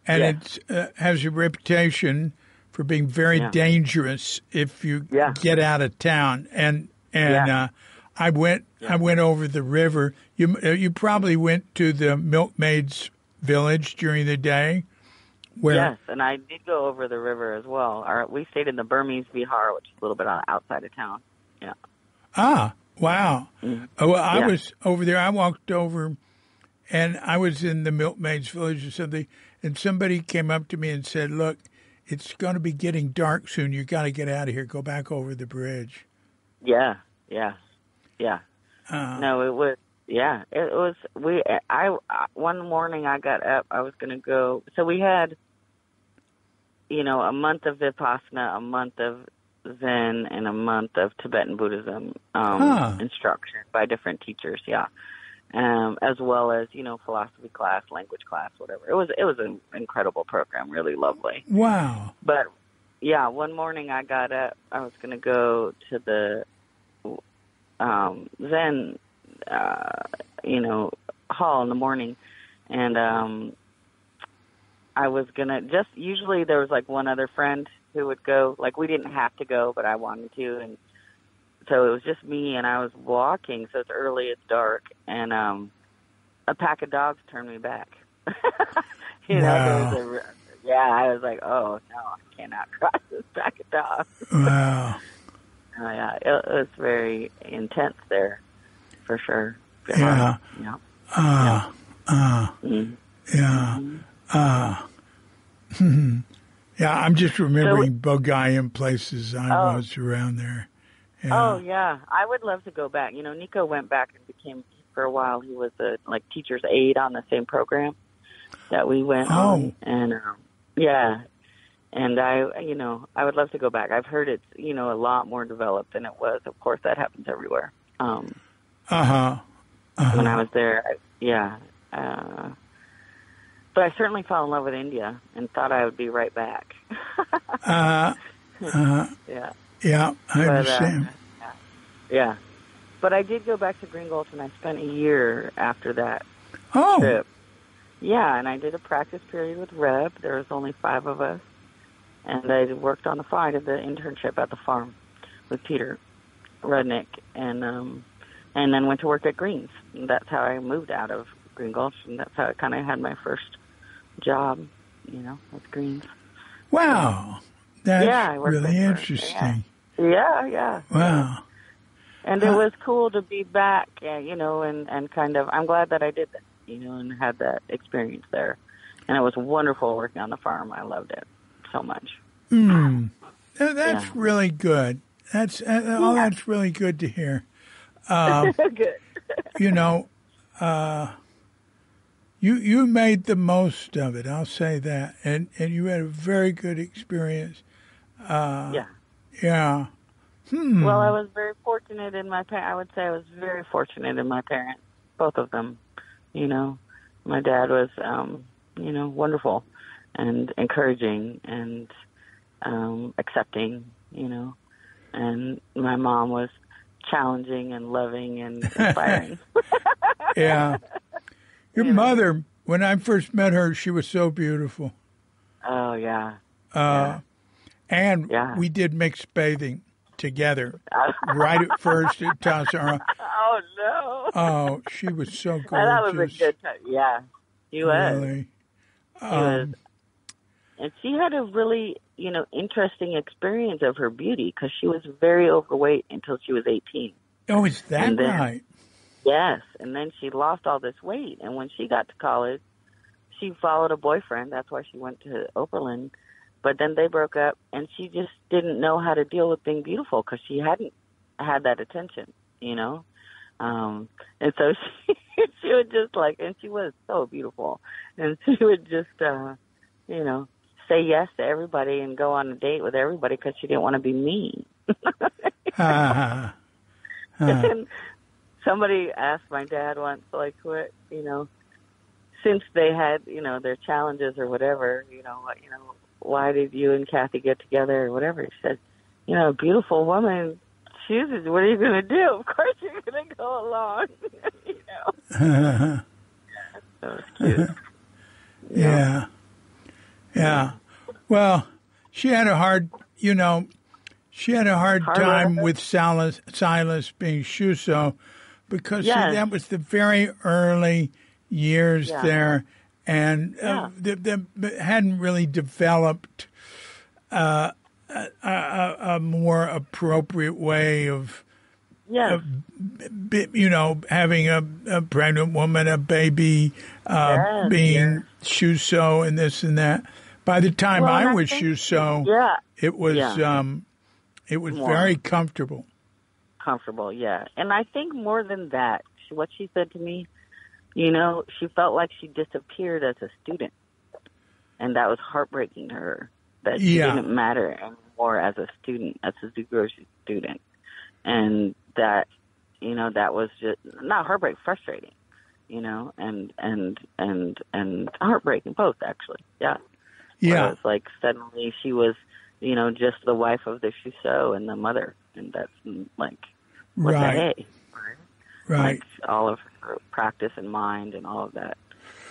and it has a reputation for being very dangerous if you get out of town. And I went over the river. You probably went to the milkmaids' village during the day. Yes, and I did go over the river as well. We stayed in the Burmese Vihar, which is a little bit outside of town. Yeah. Ah, wow. Mm-hmm. Well, I was over there. I walked over, and I was in the milkmaids' village or something, and somebody came up to me and said, "Look, it's going to be getting dark soon. You got to get out of here. Go back over the bridge." Yeah. No, it was. Yeah, it was. One morning I got up. I was going to go. So we had, a month of Vipassana, a month of Zen, and a month of Tibetan Buddhism instruction by different teachers. Yeah, as well as philosophy class, language class, whatever. It was an incredible program, really lovely. Wow. But yeah, one morning I got up. I was going to go to the Zen. Hall in the morning, and I was gonna usually there was like one other friend who would go. Like we didn't have to go, but I wanted to, and so it was just me. And I was walking, so it's early, it's dark, and a pack of dogs turned me back. Wow. I was like, oh no, I cannot cross this pack of dogs. Wow. It was very intense there. For sure. Yeah. Yeah, I'm just remembering Bogai and places I Oh, was around there. oh Yeah. yeah. I would love to go back. You know, Nico went back and became, for a while, he was a teacher's aide on the same program that we went Oh, on. And, yeah. And I would love to go back. I've heard it's, a lot more developed than it was. Of course, that happens everywhere. uh-huh, When I uh-huh. was there, yeah. But I certainly fell in love with India and thought I would be right back. Uh, uh, Yeah. yeah, I But, understand. yeah. Yeah. But I did go back to Green Gulch, and I spent a year after that Oh, trip. Yeah, and I did a practice period with Reb. There was only 5 of us. And I worked on the farm. I did the internship at the farm with Peter Rudnick, and then went to work at Greens. And that's how I moved out of Green Gulch, and that's how I kind of had my first job, with Greens. wow. So, That's yeah, I worked really there for, yeah. interesting. Yeah. Wow. And it was cool to be back, and kind of, I'm glad that I did that, and had that experience there. And it was wonderful working on the farm. I loved it so much. That's Yeah. really good. That's really good to hear. Good. You know, you made the most of it. I'll say that, and you had a very good experience. Yeah. Yeah. Well, I was very fortunate in my I would say I was very fortunate in my parents, both of them. My dad was, wonderful and encouraging and accepting, and my mom was challenging and loving and inspiring. Yeah. Your mother, when I first met her, she was so beautiful. Oh, yeah. And Yeah. we did mixed bathing together right at first at Tassajara. Oh, no. Oh, she was so gorgeous. That was a good time. Yeah, she was. Really. She was. And she had a really, interesting experience of her beauty because she was very overweight until she was 18. Oh, is that And then, right? Yes. And then she lost all this weight. And when she got to college, she followed a boyfriend. That's why she went to Oberlin. But then they broke up, and she just didn't know how to deal with being beautiful because she hadn't had that attention, And so she would just and she was so beautiful. And she would just, say yes to everybody and go on a date with everybody because she didn't want to be mean. And somebody asked my dad once, what, since they had, their challenges or whatever, why did you and Kathy get together or whatever? He said, a beautiful woman chooses, what are you going to do? Of course you're going to go along, So it's cute. Yeah. Well, she had a hard time with Silas being Shuso because that was the very early years there, and they hadn't really developed a more appropriate way of having a pregnant woman, a baby, being Shuso and this and that. By the time I was Shuso, it was very comfortable. Comfortable, yeah. And I think more than that, what she said to me, she felt like she disappeared as a student. And that was heartbreaking to her, that she didn't matter anymore as a student, as a Zugro student. And that, that was just, not heartbreak, frustrating, and heartbreaking both, actually, yeah. Yeah. It was suddenly she was, just the wife of the Shuso and the mother. And that's what's right. that A? Right. All of her practice and mind and all of that,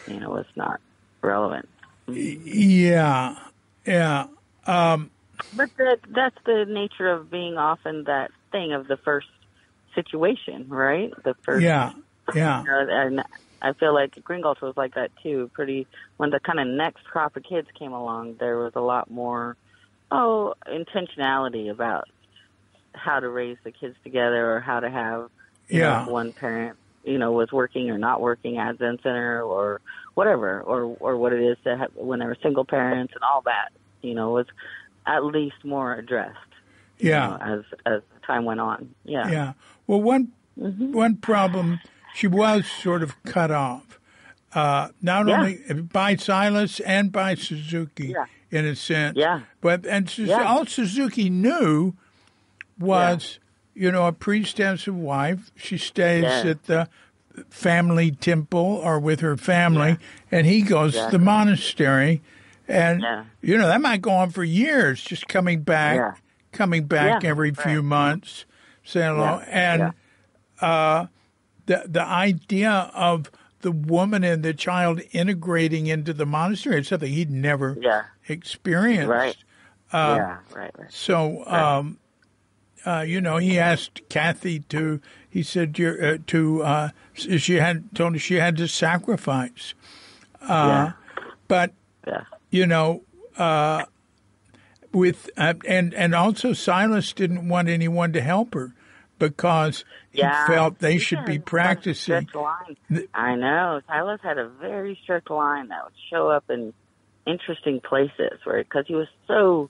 was not relevant. Yeah. Yeah. But that's the nature of being often that thing of the first situation, right? The first. Yeah. Yeah. And I feel like Green Gulch was like that too. When the kind of next crop of kids came along, there was a lot more, intentionality about how to raise the kids together or how to have, if one parent, was working or not working at Zen Center or whatever, or what it is to have when they were single parents and all that. was at least more addressed. As time went on. Yeah. Yeah. Well, one problem, she was sort of cut off, not only by Silas and by Suzuki in a sense. Yeah. But all Suzuki knew was, a priestess of wife. She stays at the family temple or with her family, and he goes to the monastery, and that might go on for years, just coming back every few months, saying hello, and the idea of the woman and the child integrating into the monastery is something he'd never experienced. Right. So. He asked Kathy he said, she told her she had to sacrifice. But, and also Silas didn't want anyone to help her because he felt they should be practicing. I know. Silas had a very strict line that would show up in interesting places because he was so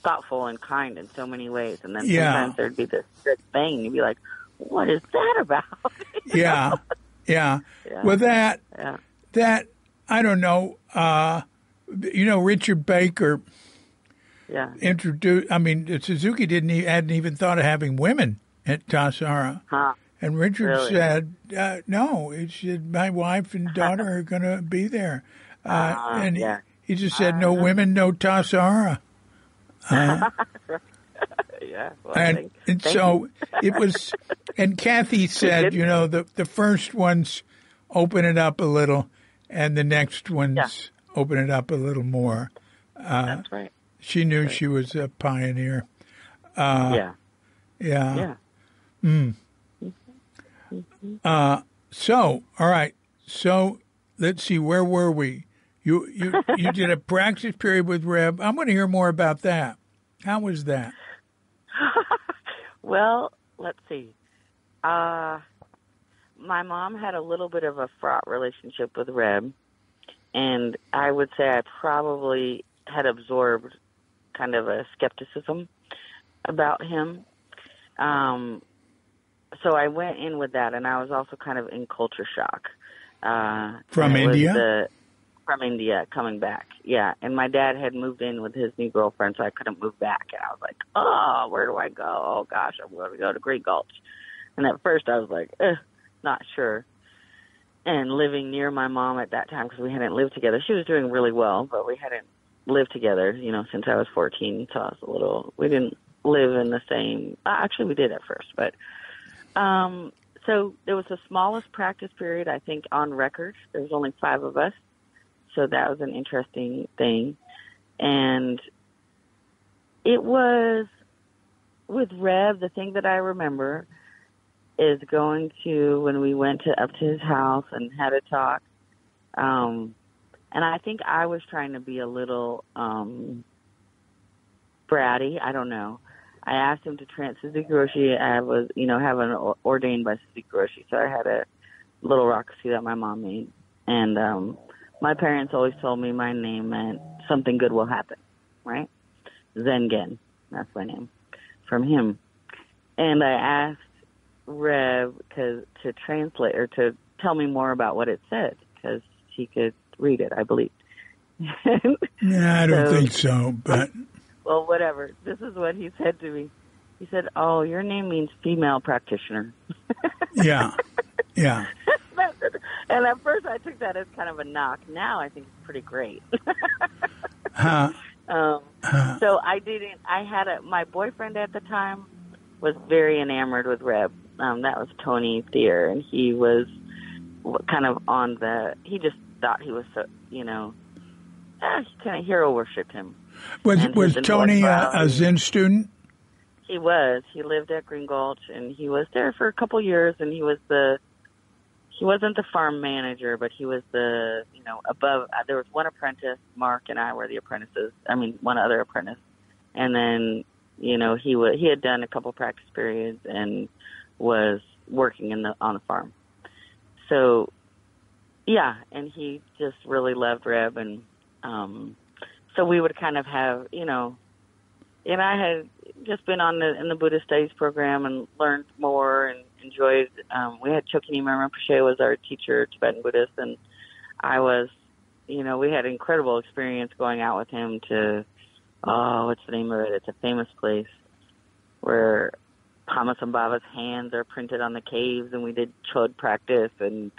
thoughtful and kind in so many ways, and then sometimes there'd be this strict thing, and you'd be like, "What is that about?" Well, that I don't know. Richard Baker introduced. I mean, Suzuki hadn't even thought of having women at Tassajara, and Richard said, "No, my wife and daughter are going to be there," and he just said, "No women, no Tassajara." So it was, and Kathy said, the first ones open it up a little, and the next ones open it up a little more. That's right. She knew she was a pioneer. So, all right. So let's see, where were we? You did a practice period with Reb. I'm going to hear more about that. How was that? Well, let's see. My mom had a little bit of a fraught relationship with Reb, and I would say I probably had absorbed kind of a skepticism about him. So I went in with that, and I was also kind of in culture shock. From India? From India, coming back, and my dad had moved in with his new girlfriend, so I couldn't move back, and I was like, oh, where do I go? Oh, gosh, I'm going to go to Green Gulch, and at first I was like, not sure, and living near my mom at that time, because we hadn't lived together. She was doing really well, but we hadn't lived together, since I was 14, so I was we didn't live in the same, actually we did at first, but, so there was the smallest practice period, I think, on record. There was only 5 of us. So that was an interesting thing. And it was with Rev, the thing that I remember is going to, when we went up to his house and had a talk. And I think I was trying to be a little bratty. I don't know. I asked him to Suzuki Roshi. I was, having ordained by Suzuki Roshi. So I had a little rockasy that my mom made. And, my parents always told me my name meant something good will happen, right? Zengen, that's my name, from him. And I asked Rev to translate or to tell me more about what it said because he could read it, I believe. Yeah, I don't think so, but... Well, whatever. This is what he said to me. He said, "Oh, your name means female practitioner." Yeah. And at first I took that as kind of a knock. Now I think it's pretty great. So my boyfriend at the time was very enamored with Reb. That was Tony Thier, and he was kind of he just thought he was so, he kind of hero worshipped him. Was Tony a Zen student? He was. He lived at Green Gulch, and he was there for a couple years, and he wasn't the farm manager, but he was above. There was one apprentice. Mark and I were the apprentices. I mean, one other apprentice. And then, he had done a couple practice periods and was working on the farm. So, yeah, and he just really loved Reb. And so we would kind of have, and I had just been in the Buddhist studies program and learned more and enjoyed. We had Chokini Rinpoche was our teacher, Tibetan Buddhist, and I was, we had incredible experience going out with him to, what's the name of it? It's a famous place where Padmasambhava's hands are printed on the caves, and we did chod practice, and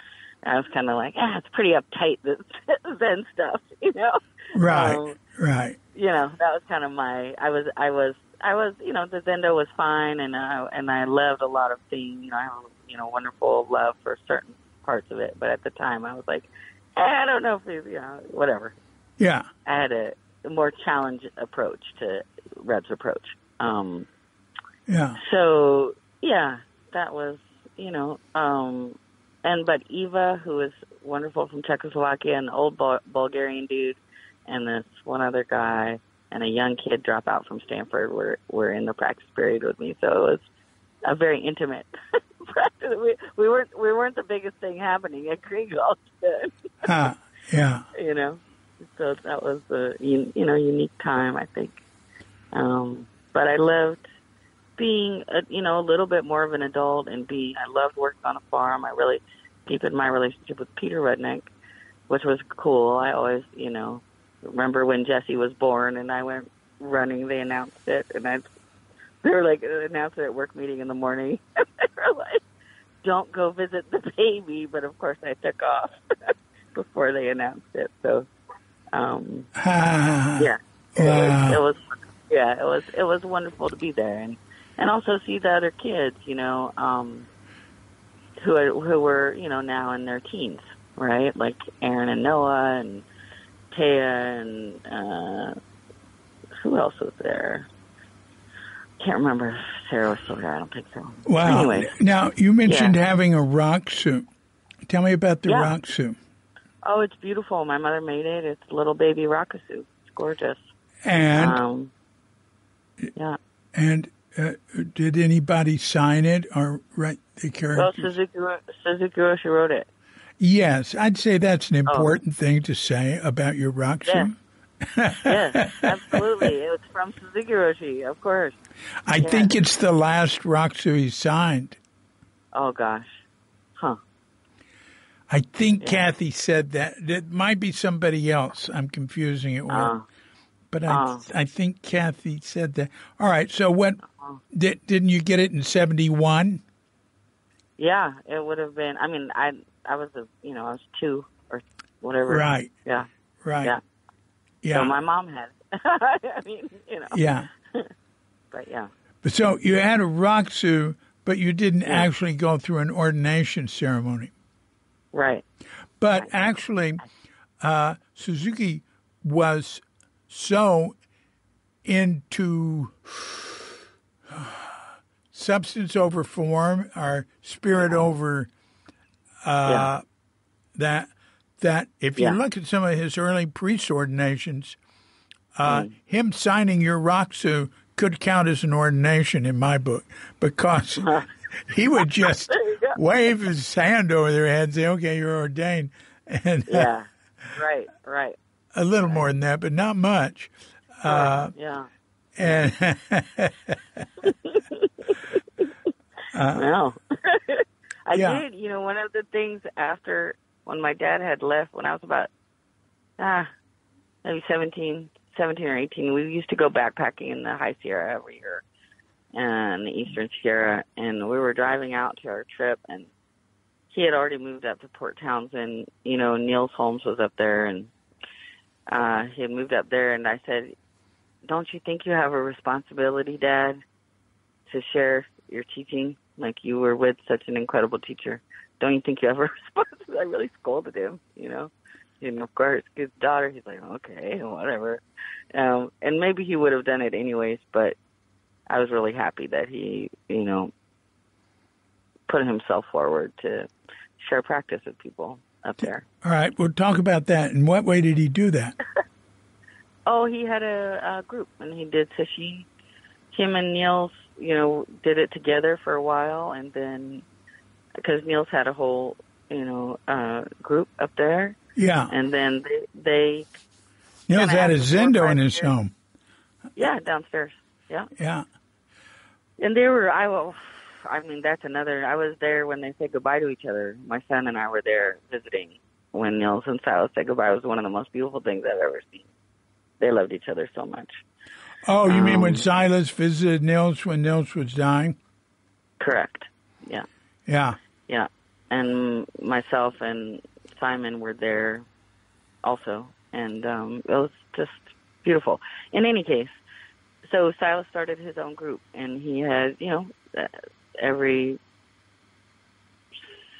I was kind of like, it's pretty uptight, this Zen stuff, Right, right. That was kind of I was, the Zendo was fine, and I loved a lot of things. I have, wonderful love for certain parts of it, but at the time I was like, I don't know if it's, whatever. Yeah. I had a more challenge approach to Reb's approach. Yeah. So, yeah, that was, but Eva, who was wonderful from Czechoslovakia, an old Bulgarian dude, and this one other guy, and a young kid drop out from Stanford were in the practice period with me. So it was a very intimate practice. We weren't the biggest thing happening at Green Gulch then. Yeah. So that was a unique time, I think. But I loved being a little bit more of an adult, and I loved working on a farm. I really deepened my relationship with Peter Rudnick, which was cool. I always remember when Jesse was born and I went running, they announced it, and they were like, announced it at work meeting in the morning. They were like, don't go visit the baby, but of course I took off before they announced it. So yeah, it was wonderful to be there, and also see the other kids, who were, now in their teens, right? Like Aaron and Noah and Taya and who else was there? Can't remember if Sarah was still there. I don't think so. Wow. Anyway, now, you mentioned having a rock suit. Tell me about the rock suit. Oh, it's beautiful. My mother made it. It's a little baby rockasuit. It's gorgeous. And And did anybody sign it or write the characters? Well, Suzuki Roshi wrote it. Yes, I'd say that's an important thing to say about your rock suit. Yes, absolutely. It was from Suzuki Roshi, of course. I think it's the last rock suit he signed. Oh, gosh. Huh. I think Kathy said that. It might be somebody else. I'm confusing it with. But I think Kathy said that. All right. So what? Didn't you get it in 1971? Yeah, it would have been. I mean, I was I was 2 or whatever. Right. Yeah. Right. Yeah. Yeah. So my mom had it. I mean, Yeah. But yeah. So you had a rock suit, but you didn't actually go through an ordination ceremony. Right. But actually, Suzuki was so into substance over form, or spirit over that if you look at some of his early priest ordinations, him signing your roxu could count as an ordination in my book, because he would just wave his hand over their head and say, okay, you're ordained. And right. A little more than that, but not much. And no. I did, one of the things after when my dad had left, when I was about maybe 17 or 18, we used to go backpacking in the High Sierra every year and the Eastern Sierra, and we were driving out to our trip, and he had already moved up to Port Townsend. Niels Holmes was up there, and he had moved up there, and I said, don't you think you have a responsibility, Dad, to share your teaching? Like, you were with such an incredible teacher. Don't you think you have a responsibility? I really scolded him, And of course, his daughter, he's like, okay, whatever. And maybe he would have done it anyways, but I was really happy that he, put himself forward to share practice with people up there. All right, we'll talk about that. In what way did he do that? He had a group, and he did sesshin. Him and Niels, did it together for a while, and then because Niels had a whole, group up there. Yeah. And then they Nils had a Zendo in his years. home. Yeah, downstairs. Yeah. Yeah. And that's another. I was there when they said goodbye to each other. My son and I were there visiting when Nils and Silas said goodbye. It was one of the most beautiful things I've ever seen. They loved each other so much. Oh, you mean when Silas visited Nils when Nils was dying? Correct. Yeah. Yeah. Yeah. And myself and Simon were there also. And it was just beautiful. In any case, so Silas started his own group, and he had, every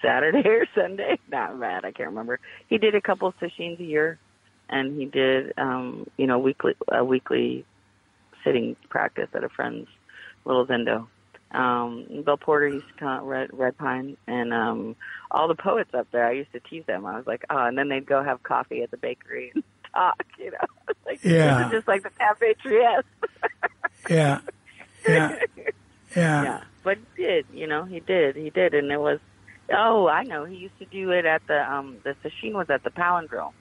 Saturday or Sunday, not bad, I can't remember. He did a couple of sessions a year, and he did, weekly sitting practice at a friend's little Zendo. Bill Porter used to come at Red Pine, and all the poets up there, I used to tease them. I was like, oh, and then they'd go have coffee at the bakery and talk, Like, yeah. This is just like the Cafe Trieste. Yeah. Yeah. But he did, he did. And it was, I know, he used to do it at the session was at the Palindrome.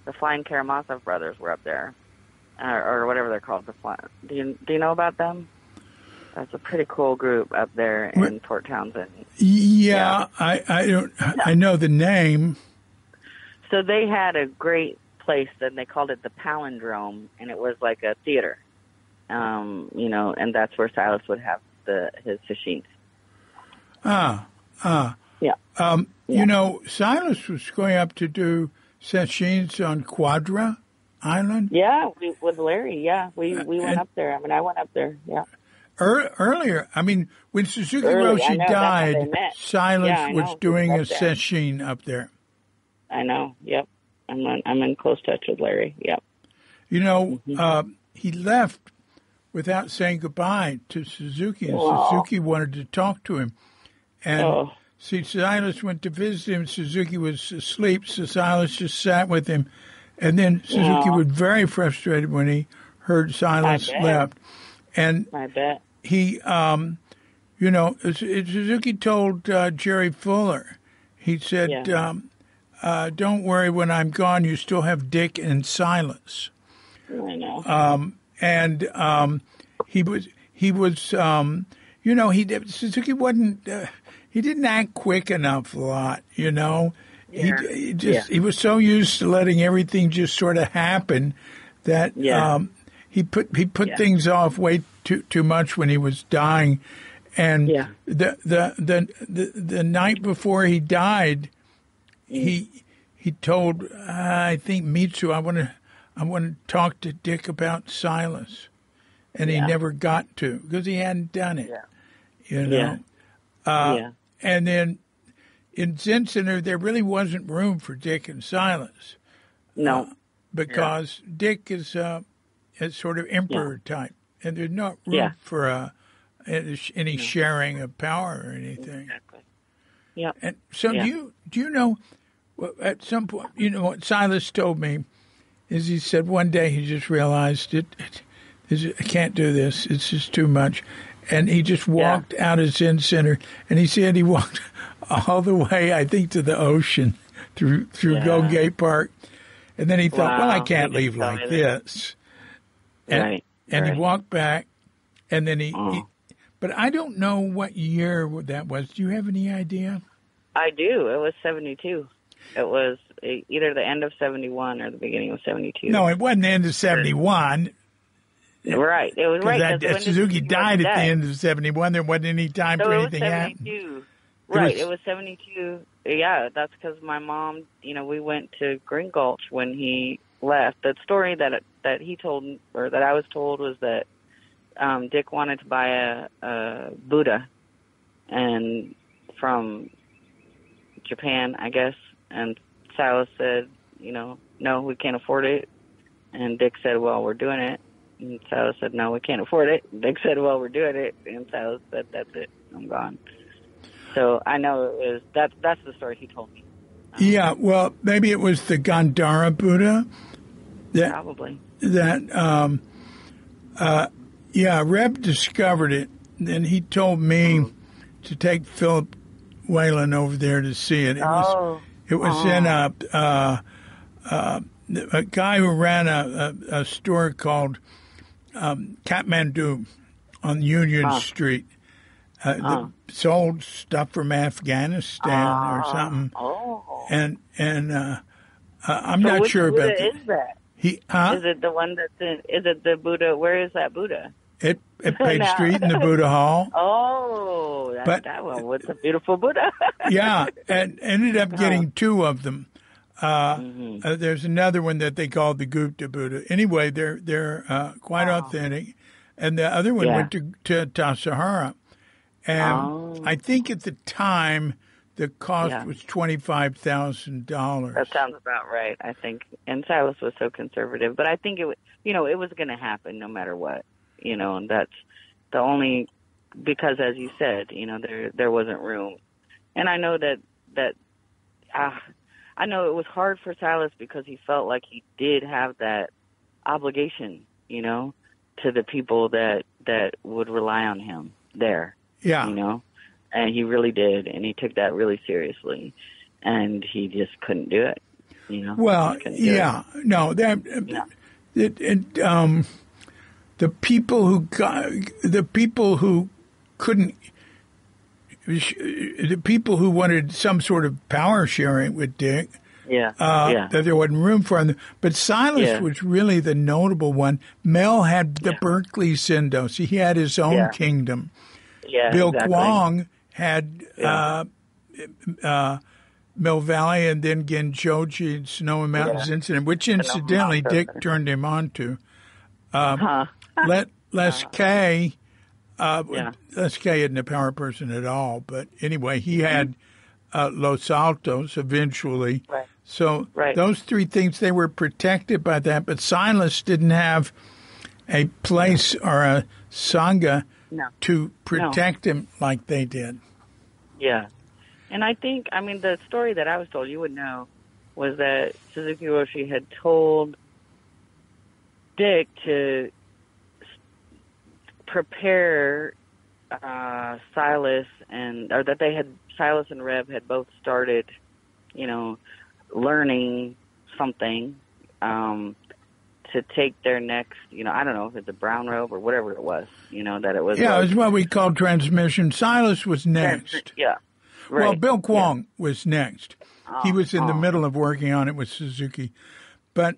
The Flying Karamazov brothers were up there, or whatever they're called. Do you know about them? That's a pretty cool group up there in Port Townsend. Yeah. I know the name. So they had a great place, and they called it the Palindrome, and it was like a theater, and that's where Silas would have his sessions. Yeah. Silas was going up to do sessions on Quadra Island. Yeah, with Larry. Yeah, we went up there. I went up there. Yeah. Earlier, when Suzuki Roshi died, Silas was doing a session up there. I know. Yep. I'm in close touch with Larry. Yep. He left without saying goodbye to Suzuki, and Suzuki wanted to talk to him. And Silas went to visit him. Suzuki was asleep, so Silas just sat with him. And then Suzuki was very frustrated when he heard Silas left. And I bet. He, Suzuki told Jerry Fuller, he said, don't worry, when I'm gone, you still have Dick and Silas. I know. Suzuki wasn't, he didn't act quick enough a lot, He was so used to letting everything just sort of happen that he put things off way too much when he was dying. And the night before he died, he told, I think Mitsu, I want to talk to Dick about Silas. And he never got to, because he hadn't done it. And then in Zen Center, there really wasn't room for Dick and Silas. No. Because Dick is sort of emperor type, and there's not room for any sharing of power or anything. Exactly. Yeah. And so do you know, at some point, what Silas told me is he said one day he just realized I can't do this. It's just too much. And he just walked out of Zen Center, and he said he walked all the way, I think, to the ocean through Golden Gate Park. And then he thought, well, I can't leave like this. And he walked back, and then he but I don't know what year that was. Do you have any idea? I do. It was 72. It was either the end of 71 or the beginning of 72. No, it wasn't the end of 71. Right. It was right. Suzuki died at the end of 71. There wasn't any time for anything to happen. Right. It was 72. Yeah, that's because my mom, we went to Green Gulch when he left. The story that he told, or that I was told, was that Dick wanted to buy a Buddha and from Japan, I guess. And Silas said, no, we can't afford it. And Dick said, well, we're doing it. And Silas said, no, we can't afford it. Dick said, well, we're doing it. And Silas said, that's it. I'm gone. So I know it was, that's the story he told me. Yeah, well, maybe it was the Gandhara Buddha. Probably. Reb discovered it. Then he told me to take Philip Whalen over there to see it. It was in a guy who ran a store called Kathmandu on Union Street. That sold stuff from Afghanistan or something. And I'm not sure about that. Is that? Is it the one that's in? Is it the Buddha? Where is that Buddha? At Page Street in the Buddha Hall. Oh, that one with the beautiful Buddha. Yeah, and ended up getting two of them. There's another one that they called the Gupta Buddha. Anyway, they're quite authentic. And the other one went to Tassajara. And I think at the time the cost was $25,000. That sounds about right, I think. And Silas was so conservative, but I think it was going to happen no matter what. And that's the only, because as you said, there wasn't room. And I know that I know it was hard for Silas because he felt like he did have that obligation, to the people that would rely on him there. Yeah. And he really did. And he took that really seriously. And he just couldn't do it. Well, yeah. No, that, the people who wanted some sort of power sharing with Dick, that there wasn't room for him. But Silas was really the notable one. Mel had the Berkeley Syndos. He had his own kingdom. Yeah, Bill exactly. Kwong had Mill Valley and then Genjoji and Sonoma Mountains Incident, which incidentally Dick turned him on to. Les Kay, Les Kay isn't a power person at all, but anyway, he had Los Altos eventually. Right. So those three things, they were protected by that, but Silas didn't have a place or a sangha to protect him like they did. Yeah. And I think, the story that I was told, you would know, was that Suzuki Roshi had told Dick to prepare Silas Silas and Reb had both started, learning something to take their next, I don't know if it's a brown robe or whatever it was, that it was. Yeah, it was what we call transmission. Silas was next. Yeah. Right. Well, Bill Kwong was next. He was in the middle of working on it with Suzuki. But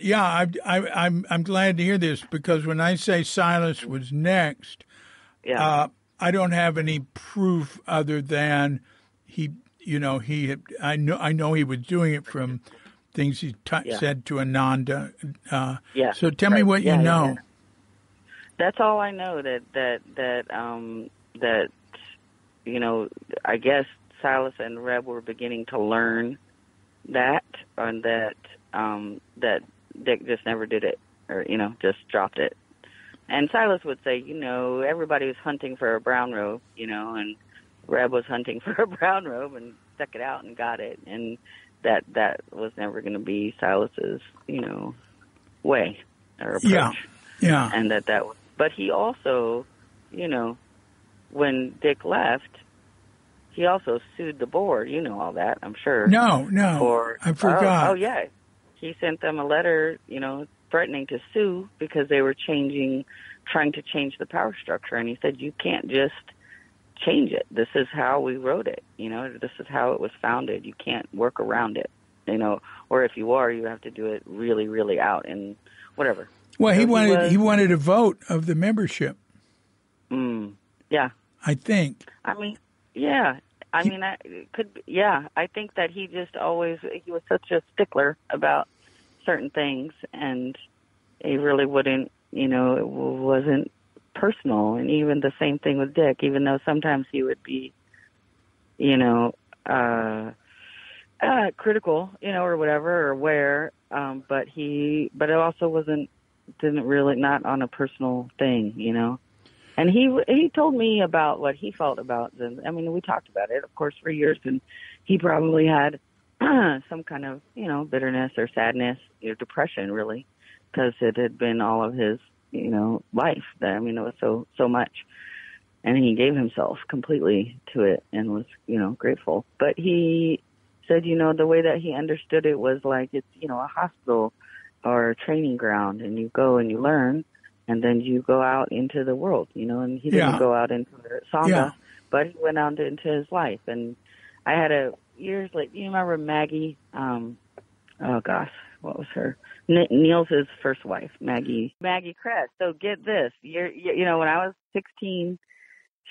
yeah, I'm glad to hear this, because when I say Silas was next, I don't have any proof other than I know he was doing it from things he said to Ananda. So tell me what you know. Yeah. That's all I know. That I guess Silas and Reb were beginning to learn that, and that Dick just never did it, or just dropped it. And Silas would say, everybody was hunting for a brown robe, and Reb was hunting for a brown robe and stuck it out and got it, and that was never going to be Silas's, way or approach. Yeah. And but he also, when Dick left, he also sued the board. You know all that, I'm sure. No, I forgot. Oh, yeah. He sent them a letter, threatening to sue because they were trying to change the power structure. And he said, you can't just change it. This is how we wrote it. This is how it was founded. You can't work around it, or if you are, you have to do it really, really out and whatever. Well, so he wanted a vote of the membership. Yeah. I think. Yeah. I think that he just he was such a stickler about certain things, and he really wouldn't, it wasn't personal. And even the same thing with Dick, even though sometimes he would be, critical, or whatever, or aware, but it also didn't really, not on a personal thing, And he told me about what he felt about Zen. We talked about it, of course, for years, and he probably had some kind of, bitterness or sadness, depression, really, because it had been all of his, life. It was so much, and he gave himself completely to it and was, grateful. But he said, the way that he understood it was like it's, a hospital or a training ground, and you go and you learn, and then you go out into the world, and he didn't go out into the Sangha, but he went out into his life. And I had years later, you remember Maggie, oh gosh, what was her? Neil's first wife, Maggie Crest. So get this, when I was 16,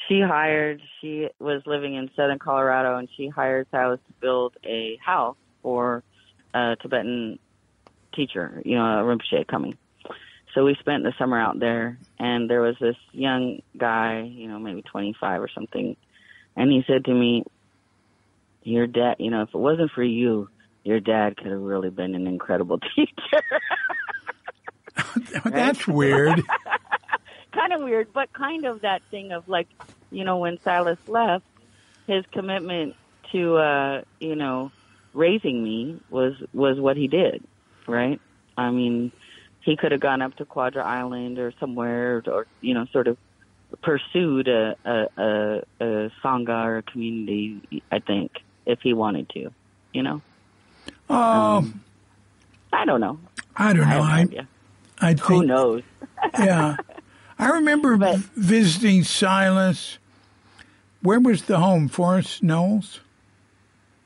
she was living in southern Colorado, and she hired Silas to build a house for a Tibetan teacher, a Rinpoche coming. So we spent the summer out there, and there was this young guy, maybe 25 or something, and he said to me, your dad, if it wasn't for you, your dad could have really been an incredible teacher. That's weird. Kind of weird, but kind of that thing of like, when Silas left, his commitment to, raising me was what he did, right? I mean, he could have gone up to Quadra Island or somewhere, or sort of pursued a Sangha or a community, I think, if he wanted to, I don't know. I don't know. I think, who knows? Yeah. I remember visiting Silas. Where was the home? Forest Knolls?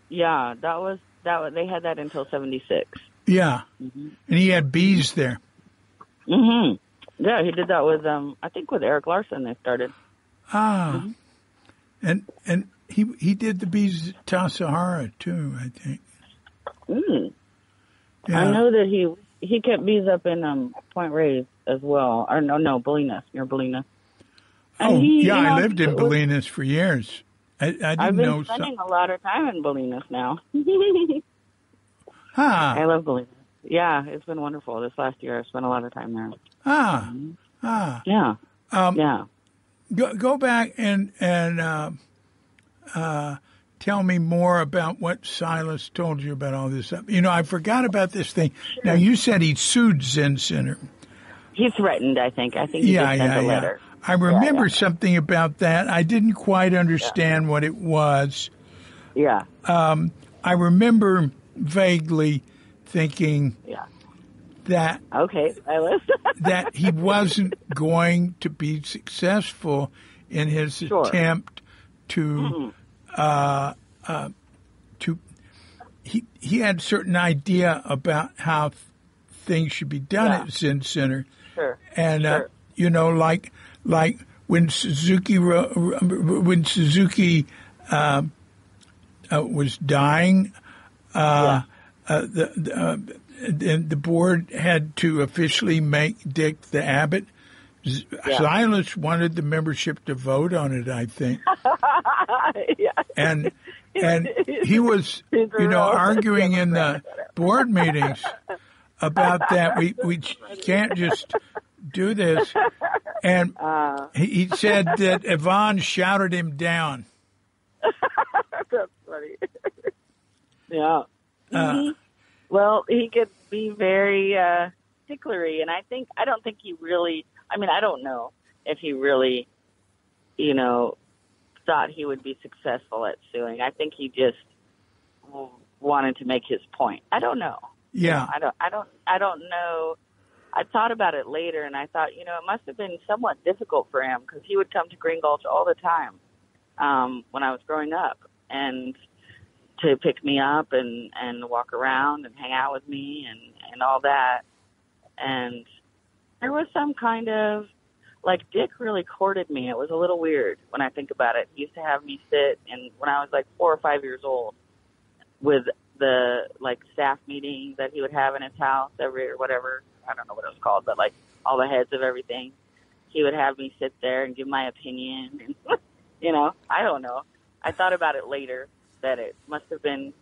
Yeah, they had that until 76. Yeah. Mm-hmm. And he had bees there. Mm-hmm. Yeah, he did that with, I think with Eric Larson they started. Ah. Mm-hmm. And he did the bees at Tassajara too, I think. Mm. Yeah. I know that he kept bees up in Point Reyes as well. Or no, Bolinas, near Bolinas. And I lived in Bolinas for years. I didn't I've been know. spending a lot of time in Bolinas now. I love Bolinas. Yeah, it's been wonderful. This last year, I've spent a lot of time there. Yeah. Yeah. Go back and tell me more about what Silas told you about all this. I forgot about this thing. Sure. Now, you said he sued Zen Center. He threatened, I think. I think he just sent a letter. I remember something about that. I didn't quite understand what it was. Yeah. I remember vaguely thinking that that he wasn't going to be successful in his attempt to he had a certain idea about how things should be done at Zen Center. Sure. And like when Suzuki was dying, the board had to officially make Dick the abbot. Silas wanted the membership to vote on it, I think. And he was, arguing in the board meetings about that. We can't just do this. And he said that Yvonne shouted him down. That's funny. Yeah. Well, he could be very sticklery, and I don't think he really. I mean, I don't know if he really, thought he would be successful at suing. I think he just wanted to make his point. I don't know. Yeah. I don't know. I thought about it later, and I thought, it must have been somewhat difficult for him because he would come to Green Gulch all the time when I was growing up, and to pick me up and walk around and hang out with me and all that. And there was some kind of, Dick really courted me. It was a little weird when I think about it. He used to have me sit, and when I was 4 or 5 years old, with the, staff meeting that he would have in his house or whatever. I don't know what it was called, but, all the heads of everything. He would have me sit there and give my opinion. And, I don't know. I thought about it later that it must have been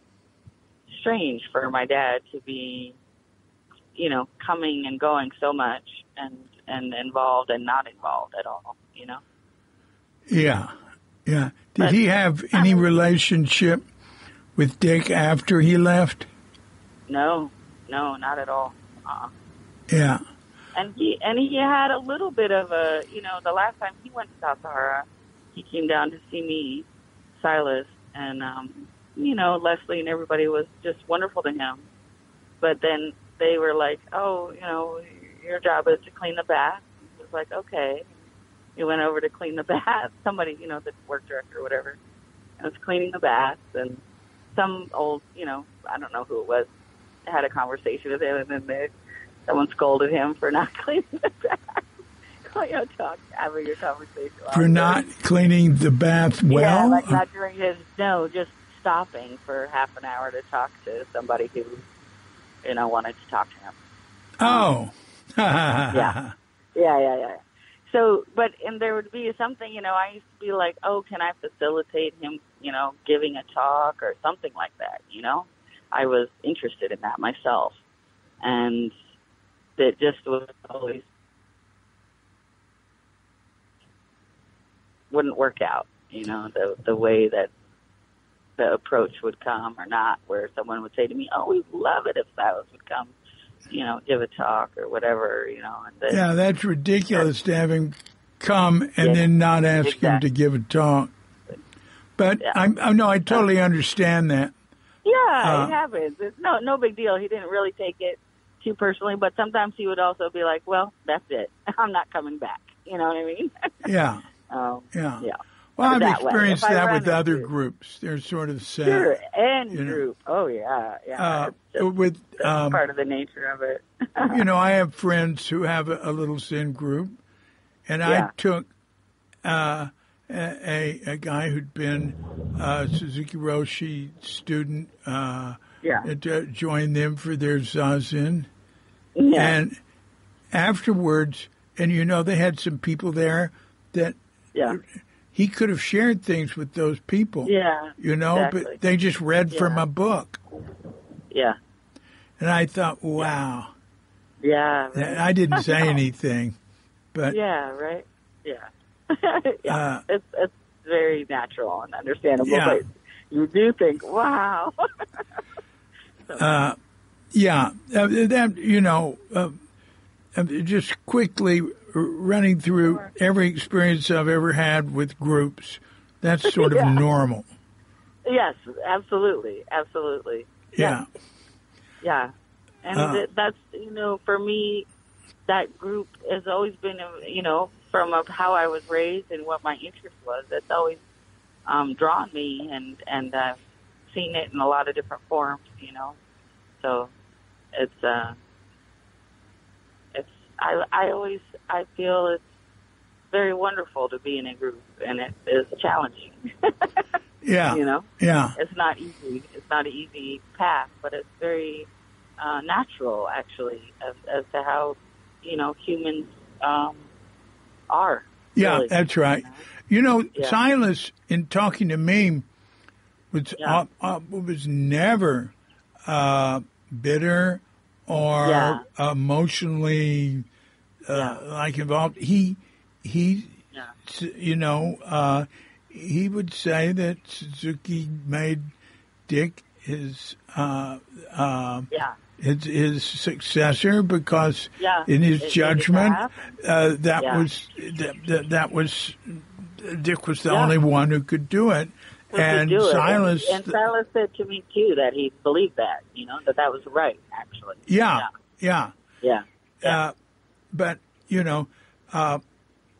strange for my dad to be, coming and going so much and involved and not involved at all, Yeah. Did he have any relationship with Dick after he left? No, not at all. Yeah. And he had a little bit of a, the last time he went to Tassajara, he came down to see me, Silas, and Leslie and everybody was just wonderful to him. But then they were like, oh, your job is to clean the bath. He was like, okay. He went over to clean the bath. Somebody, the work director or whatever, was cleaning the baths, and some old, I don't know who it was, had a conversation with him, and then someone scolded him for not cleaning the bath. Having your conversation. For not cleaning the bath well? Yeah, like not during just stopping for half an hour to talk to somebody who, wanted to talk to him. Oh. Yeah. So, and there would be something, I used to be like, oh, can I facilitate him, giving a talk or something like that, I was interested in that myself. And it just was always wouldn't work out, the way that the approach would come or not, where someone would say to me, oh, we'd love it if Silas would come, give a talk or whatever, And yeah, that's ridiculous to have him come and then not ask him to give a talk. But I totally understand that. Yeah, it happens. It's no big deal. He didn't really take it too personally, but sometimes he would also be like, well, that's it. I'm not coming back. You know what I mean? Yeah. Yeah. Well, I've experienced that with other groups. They're sort of sad. Sure, any group. Oh, yeah. That's part of the nature of it. I have friends who have a little Zen group, and I took a guy who'd been a Suzuki Roshi student to join them for their Zazen. Yeah. And afterwards, and they had some people there that he could have shared things with those people. Yeah. Exactly. But they just read from a book. Yeah. And I thought, wow. Yeah. Right. I didn't say anything, but yeah, right. Yeah. It's very natural and understandable. Yeah. But you do think, wow. Just quickly running through every experience I've ever had with groups, that's sort of normal. Yes, absolutely. Yeah. Yeah. And that's, for me, that group has always been, from how I was raised and what my interest was, it's always drawn me, and I've seen it in a lot of different forms, So I feel it's very wonderful to be in a group, and it is challenging. Yeah. Yeah. It's not easy. It's not an easy path, but it's very natural, actually, as to how, humans are. Yeah, really. That's right. Silas, in talking to me, was never bitter or emotionally involved. He would say that Suzuki made Dick his successor because in his judgment that was Dick was the only one who could do it. And Silas said to me too that he believed that, that was right, actually. Yeah. But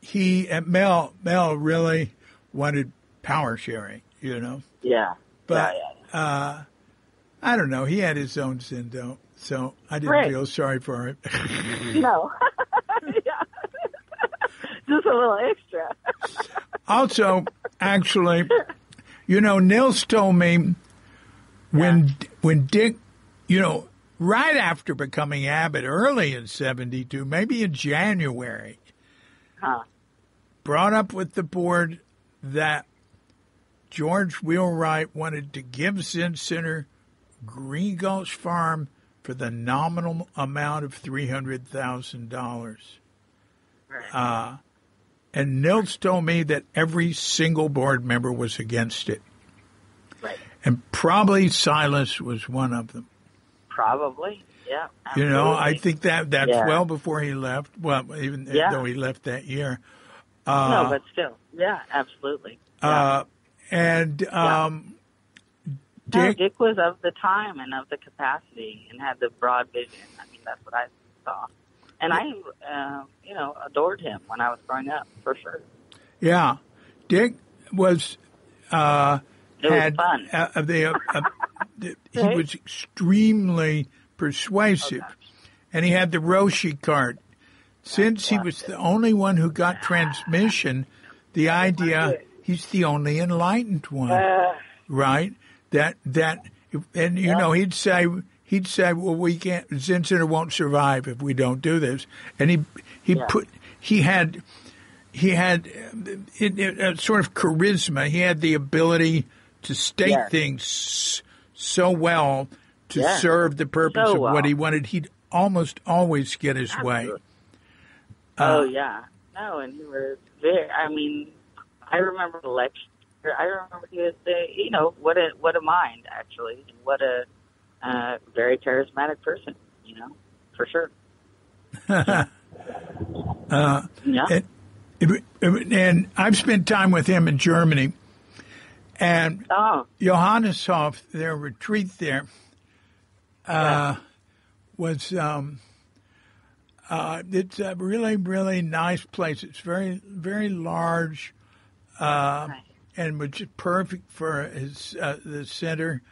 he and Mel really wanted power sharing, Yeah. But I don't know. He had his own syndrome, so I didn't feel sorry for him. No. Just a little extra. Also, actually, Nils told me when Dick, right after becoming abbot, early in 72, maybe in January, brought up with the board that George Wheelwright wanted to give Zen Center Green Gulch Farm for the nominal amount of $300,000. Right. And Nils told me that every single board member was against it. Right. And probably Silas was one of them. Probably, yeah. Absolutely. I think that's well before he left. Well, even though he left that year. No, but still. Yeah, absolutely. No, Dick, Dick was of the time and of the capacity and had the broad vision. I mean, that's what I saw. And I, adored him when I was growing up, for sure. yeah, Dick was It was fun. He was extremely persuasive, and he had the Roshi card. Since he was the only one who got transmission, the idea he's the only enlightened one, right? He'd say, well, we can't. Zen Center won't survive if we don't do this, and he had a sort of charisma. He had the ability to state things so well to serve the purpose of what he wanted. He'd almost always get his way. And he was very. I mean, I remember the lecture. I remember he was what a mind, actually, and what a very charismatic person, for sure. And I've spent time with him in Germany, and Johanneshof, their retreat there, was it's a really, really nice place. It's very, very large, and which is perfect for his the center.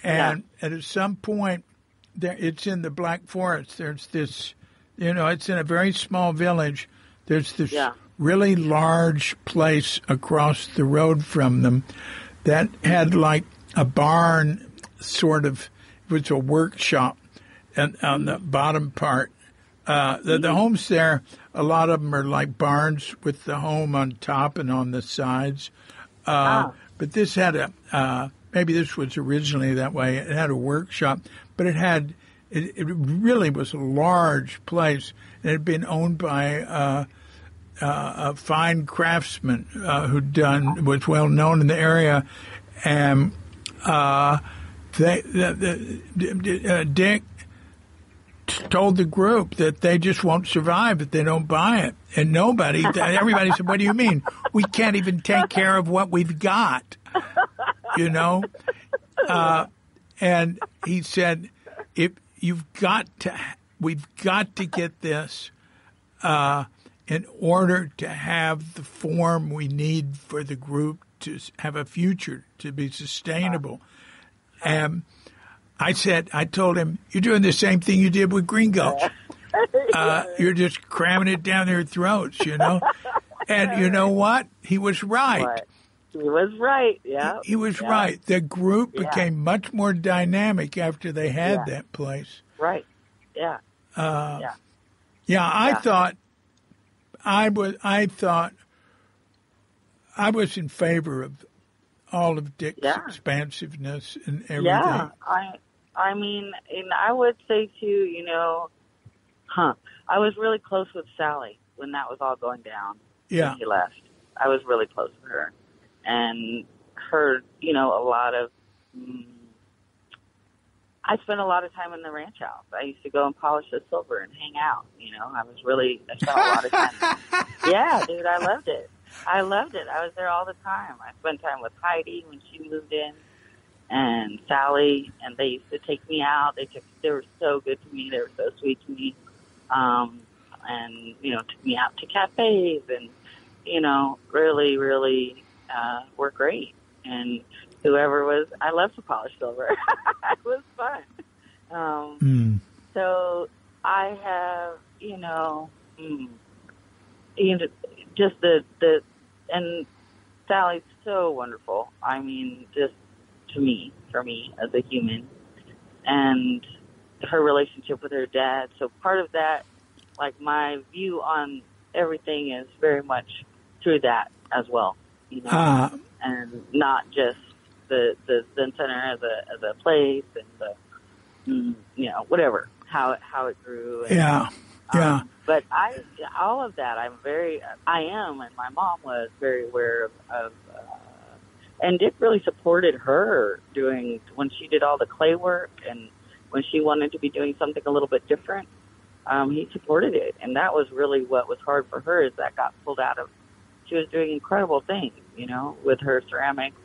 And at some point, it's in the Black Forest. There's this, it's in a very small village. There's this really large place across the road from them that had like a barn, sort of. It was a workshop, and on the bottom part. The homes there, a lot of them are like barns with the home on top and on the sides. But this had maybe this was originally that way. It had a workshop, but it really was a large place. It had been owned by a fine craftsman was well known in the area. And Dick told the group that they just won't survive if they don't buy it. And everybody said, what do you mean? We can't even take care of what we've got, and he said, we've got to get this in order to have the form we need for the group to have a future, to be sustainable. And I told him, you're doing the same thing you did with Green Gulch. You're just cramming it down their throats, And you know what? He was right. He was right, yeah. He was right. The group became much more dynamic after they had that place. Right, yeah. I thought I was in favor of all of Dick's expansiveness and everything. Yeah, I mean, and I would say too, I was really close with Sally when that was all going down. Yeah. When he left. I was really close with her. And her, a lot of, I spent a lot of time in the ranch house. I used to go and polish the silver and hang out, I spent a lot of time. Yeah, dude, I loved it. I was there all the time. I spent time with Heidi when she moved in, and Sally, and they used to take me out. They were so good to me. They were so sweet to me. And, took me out to cafes and, really, really were great. And whoever was, I love to polish silver. It was fun. So I have, just and Sally's so wonderful. I mean, just for me as a human, and her relationship with her dad. So part of that, like my view on everything is very much through that as well, and not just the Zen Center as a place and whatever, how it grew. And, but all of that, I am, and my mom was very aware of and Dick really supported her when she did all the clay work and when she wanted to be doing something a little bit different. He supported it, and that was really what was hard for her, is that got pulled out of. She was doing incredible things, with her ceramics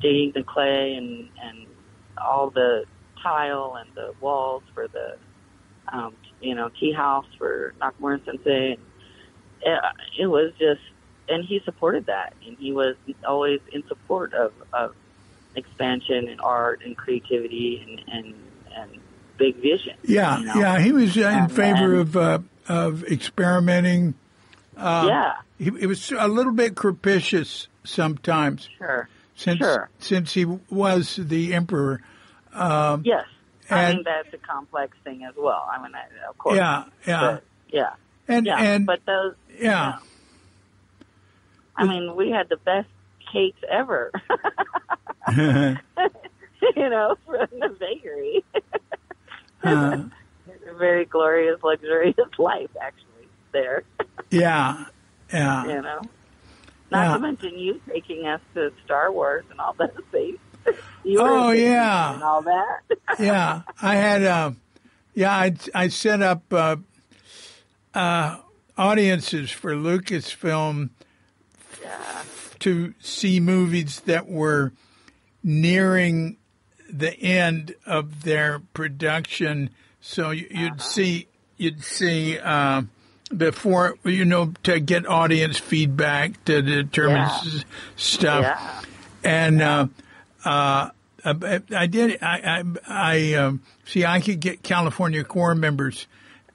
digging the clay and all the tile and the walls for the, tea house for Nakamura Sensei. It was just, and he supported that, and he was always in support of expansion and art and creativity and big vision. Yeah, yeah, he was in favor of experimenting. He was a little bit capricious sometimes. Sure. Since he was the emperor. Yes. I mean, that's a complex thing as well. I mean, of course. Yeah. But, yeah. But those. Yeah. I mean, we had the best cakes ever. From the bakery. It's a very glorious, luxurious life, actually, there. Yeah. Not to mention you taking us to Star Wars and all those things. And all that. Yeah, I had, I set up audiences for Lucasfilm to see movies that were nearing the end of their production. So you'd see before, to get audience feedback to determine stuff. Yeah. And I could get California Corps members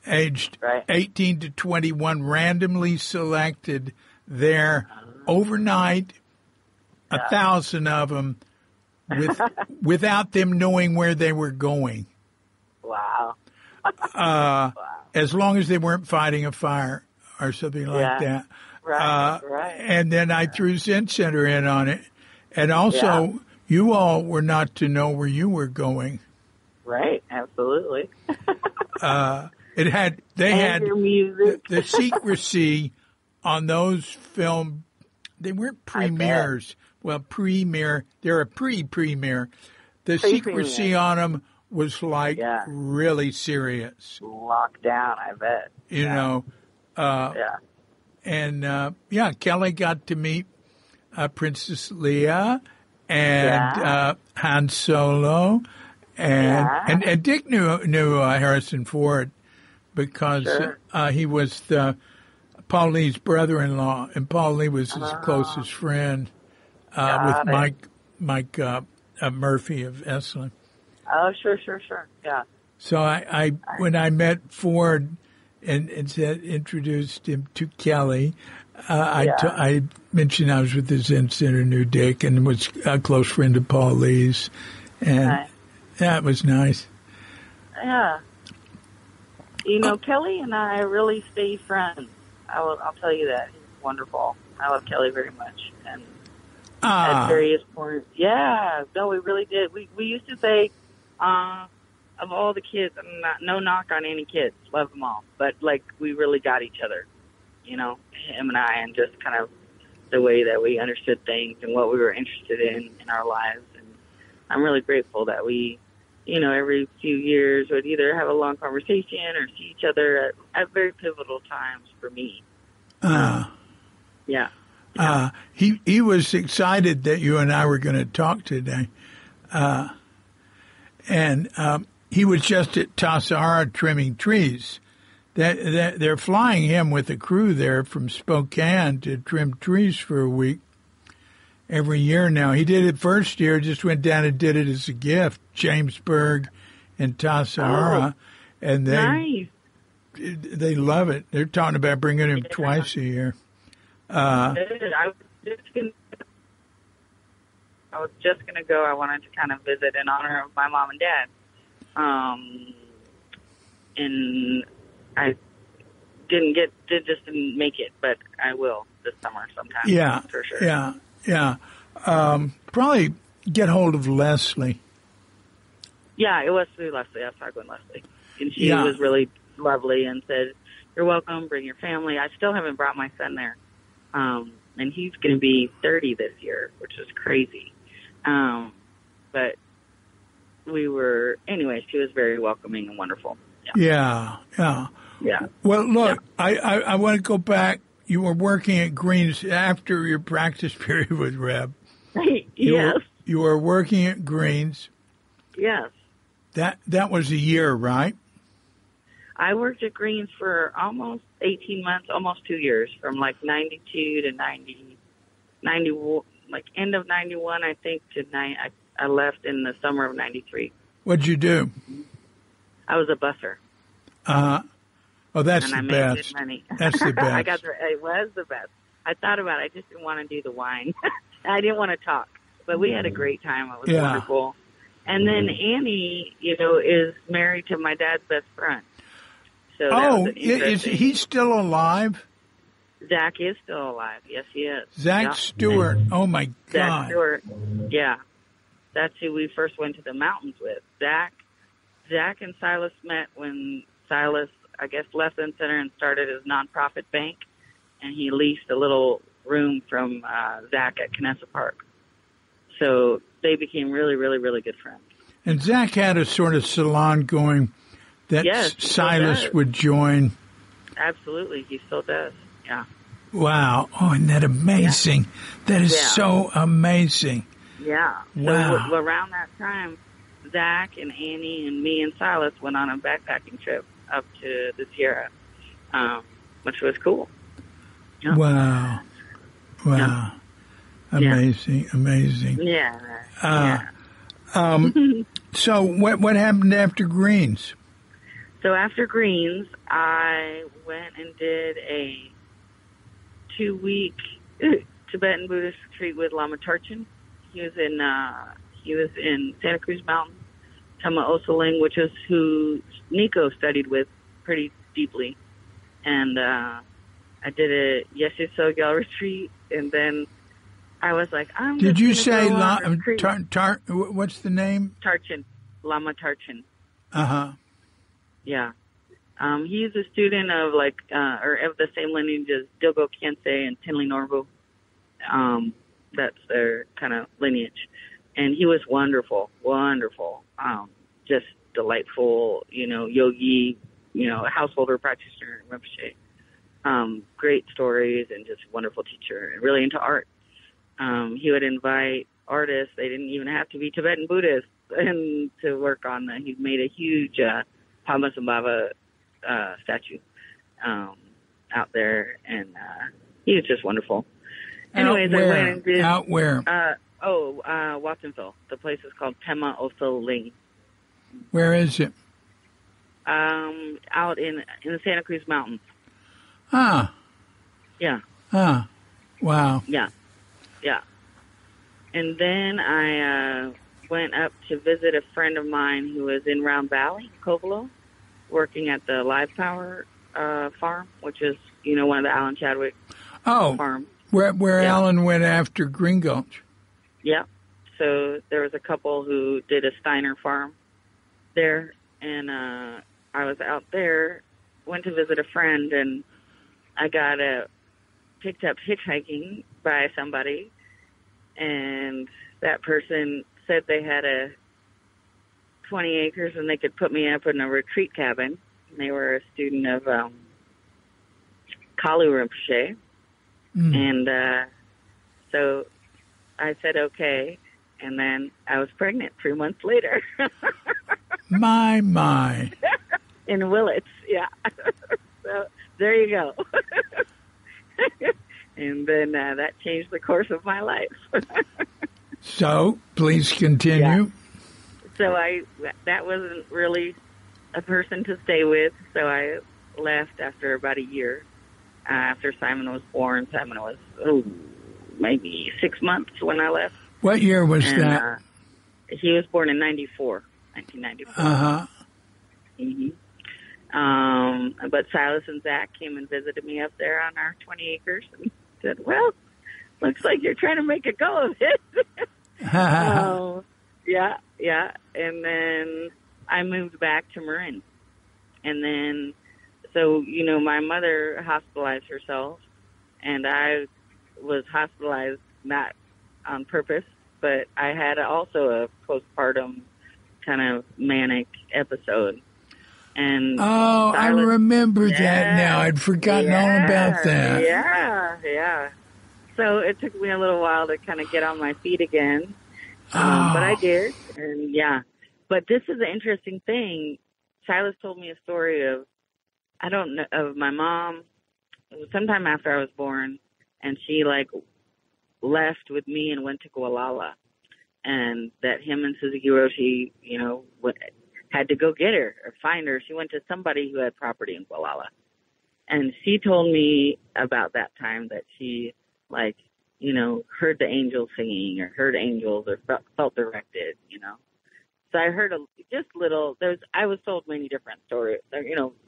aged 18 to 21 randomly selected there overnight, 1,000 of them, without them knowing where they were going. Wow. As long as they weren't fighting a fire or something like that. Right. And then I threw Zen Center in on it. And also, you all were not to know where you were going. Right, absolutely. They had your music. the secrecy on those film. They weren't premieres. Well, premiere. They're a pre-premiere. The secrecy on them was like really serious. Locked down, I bet. And Kelly got to meet Princess Leia and Han Solo, and Dick knew Harrison Ford because he was Paul Lee's brother-in-law, and Paul Lee was his closest friend with Mike Murphy of Esalen. Oh, sure, yeah. So I when I met Ford and introduced him to Kelly, I mentioned I was with the Zen Center, knew Dick, and was a close friend of Paul Lee's, and that was nice. Yeah. Kelly and I really stayed friends. I'll tell you that. He's wonderful. I love Kelly very much. And at various points, we really did. We used to say, of all the kids, no knock on any kids, love them all, but we really got each other, him and I, and just kind of the way that we understood things and what we were interested in our lives. And I'm really grateful that we, every few years would either have a long conversation or see each other at very pivotal times for me. He was excited that you and I were going to talk today. And he was just at Tassajara trimming trees. They're flying him with a crew there from Spokane to trim trees for a week every year now. He did it first year, just went down and did it as a gift, Jamesburg and Tassajara. And they love it. They're talking about bringing him twice a year. I was just going to go. I wanted to kind of visit in honor of my mom and dad. And I didn't make it, but I will this summer sometime. Yeah, for sure. Yeah. Probably get hold of Leslie. Yeah, it was through Leslie. I was talking with Leslie. And she was really lovely and said, "You're welcome, bring your family." I still haven't brought my son there. And he's going to be 30 this year, which is crazy. But she was very welcoming and wonderful. Yeah. Well, look, I want to go back. You were working at Green's after your practice period with Reb. Yes. you were working at Greens. Yes. That was a year, right? I worked at Greens for almost 18 months, almost 2 years, from like 92 to 90, like end of 91, I think, to I left in the summer of 93. What'd you do? I was a busser. Oh, that's and the I best. made good money. That's the best. It was the best. I thought about it. I just didn't want to do the wine. I didn't want to talk. But we had a great time. It was wonderful. And then Annie, is married to my dad's best friend. So is he still alive? Zach is still alive. Yes, he is. Zach Stewart. Oh, my God. Zach Stewart. Yeah. That's who we first went to the mountains with. Zach and Silas met when Silas, I guess, left Zen Center and started his nonprofit bank. And he leased a little room from Zach at Knessa Park. So they became really, really, really good friends. And Zach had a sort of salon going that Silas would join. Absolutely. He still does. Yeah. Wow. Oh, isn't that amazing? Yeah. That is so amazing. Yeah. Wow. So around that time, Zach and Annie and me and Silas went on a backpacking trip up to the Sierra, which was cool. Yeah. Wow. Yeah. Amazing. Yeah. So what happened after Greens? So after Greens, I went and did a 2-week Tibetan Buddhist retreat with Lama Tarchin. He was in Santa Cruz Mountain, Tama Osaling, which is who Nico studied with pretty deeply. And I did a Yeshe Sogyal retreat, and then I was like, Did you say what's the name? Tarchin, Lama Tarchin. Uh-huh. Yeah. He's a student of or of the same lineage as Dilgo Khyentse and Tinley Norbu. That's their kind of lineage. And he was wonderful. Just delightful, yogi, householder practitioner, Rinpoche. Great stories and just wonderful teacher and really into art. He would invite artists. They didn't even have to be Tibetan Buddhists and to work on that. He made a huge Padmasambhava statue out there, and he was just wonderful. Anyways, I went and did... Out where? Watsonville. The place is called Tema Oso Ling. Where is it? Out in the Santa Cruz Mountains. Ah. Yeah. Ah. Wow. Yeah. And then I went up to visit a friend of mine who was in Round Valley, Covelo, working at the Live Power farm, which is, one of the Alan Chadwick farms. Where Alan went after Green Gulch. Yeah. So there was a couple who did a Steiner farm there, and I was out there, went to visit a friend, and I got picked up hitchhiking by somebody, and that person said they had 20 acres and they could put me up in a retreat cabin. And they were a student of Kalu Rinpoche. And so I said, okay. And then I was pregnant 3 months later. My. In Willits, yeah. So there you go. And then that changed the course of my life. So, please continue. Yeah. So that wasn't really a person to stay with, so I left after about a year. After Simon was born, Simon was maybe 6 months when I left. What year was that? He was born in 1994. Uh-huh. Mm-hmm. But Silas and Zach came and visited me up there on our 20 acres and said, well, looks like you're trying to make a go of it. Yeah. And then I moved back to Marin. And then, so, my mother hospitalized herself, and I was hospitalized not on purpose, but I had also a postpartum kind of manic episode. And Silas, I remember that now. I'd forgotten all about that. Yeah. So it took me a little while to kind of get on my feet again. But I did, and yeah. But this is an interesting thing. Silas told me a story of, I don't know, of my mom. It was sometime after I was born, and she like left with me and went to Gualala, and that him and Suzuki Roshi, had to go get her or find her. She went to somebody who had property in Gualala, and she told me about that time that she heard the angels singing or heard angels or felt directed, So I heard I was told many different stories,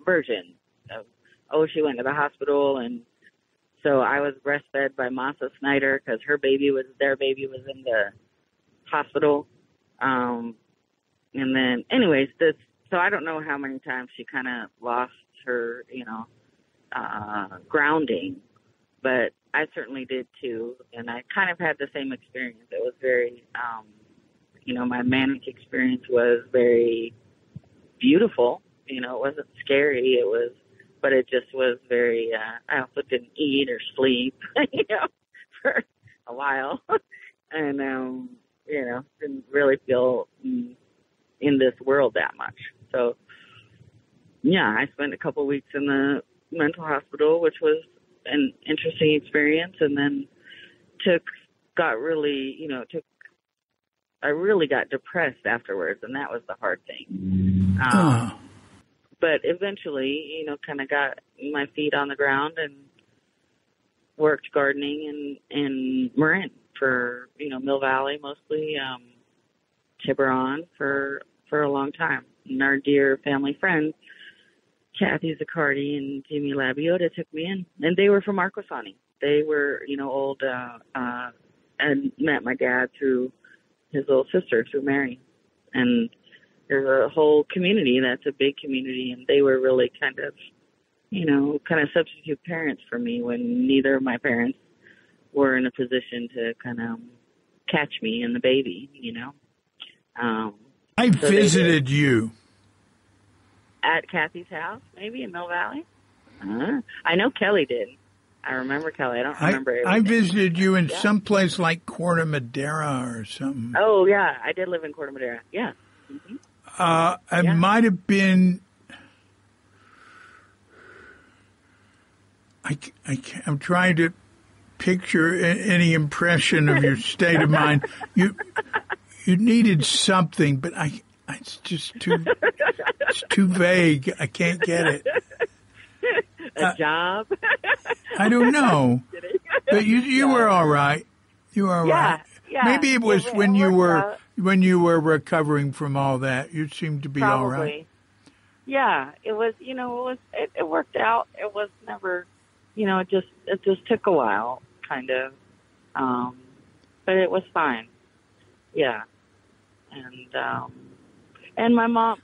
versions of, she went to the hospital, and so I was breastfed by Masa Snyder because their baby was in the hospital. And then anyways, so I don't know how many times she kind of lost her, grounding, but I certainly did too. And I kind of had the same experience. It was very, my manic experience was very beautiful. It wasn't scary. But it just was very, I also didn't eat or sleep, for a while. And, didn't really feel in this world that much. So, yeah, I spent a couple of weeks in the mental hospital, which was an interesting experience. And then I really got depressed afterwards, and that was the hard thing. But eventually, kind of got my feet on the ground and worked gardening in Marin for, Mill Valley mostly, Tiburon for a long time. And our dear family friends, Kathy Zaccardi and Jimmy Labiota, took me in. And they were from Arcosani. They were, old, and met my dad through his little sister, through Mary. And there's a whole community that's a big community, and they were really kind of substitute parents for me when neither of my parents were in a position to kind of catch me and the baby, I visited you at Kathy's house, maybe in Mill Valley. I know Kelly did. I remember Kelly. I don't remember everything. I visited you in some place like Corte Madera or something. Oh, yeah. I did live in Corte Madera. Yeah. Mm-hmm. It might have been. I'm trying to picture any impression of your state of mind. You needed something, but it's just too vague. I can't get it. A job? I don't know. But you were all right. You were all right. Yeah. Maybe it was when you were recovering from all that. You seemed to be Probably. all right. Yeah, it was. It worked out. It was never. It just took a while, kind of. But it was fine. Yeah. And my mom,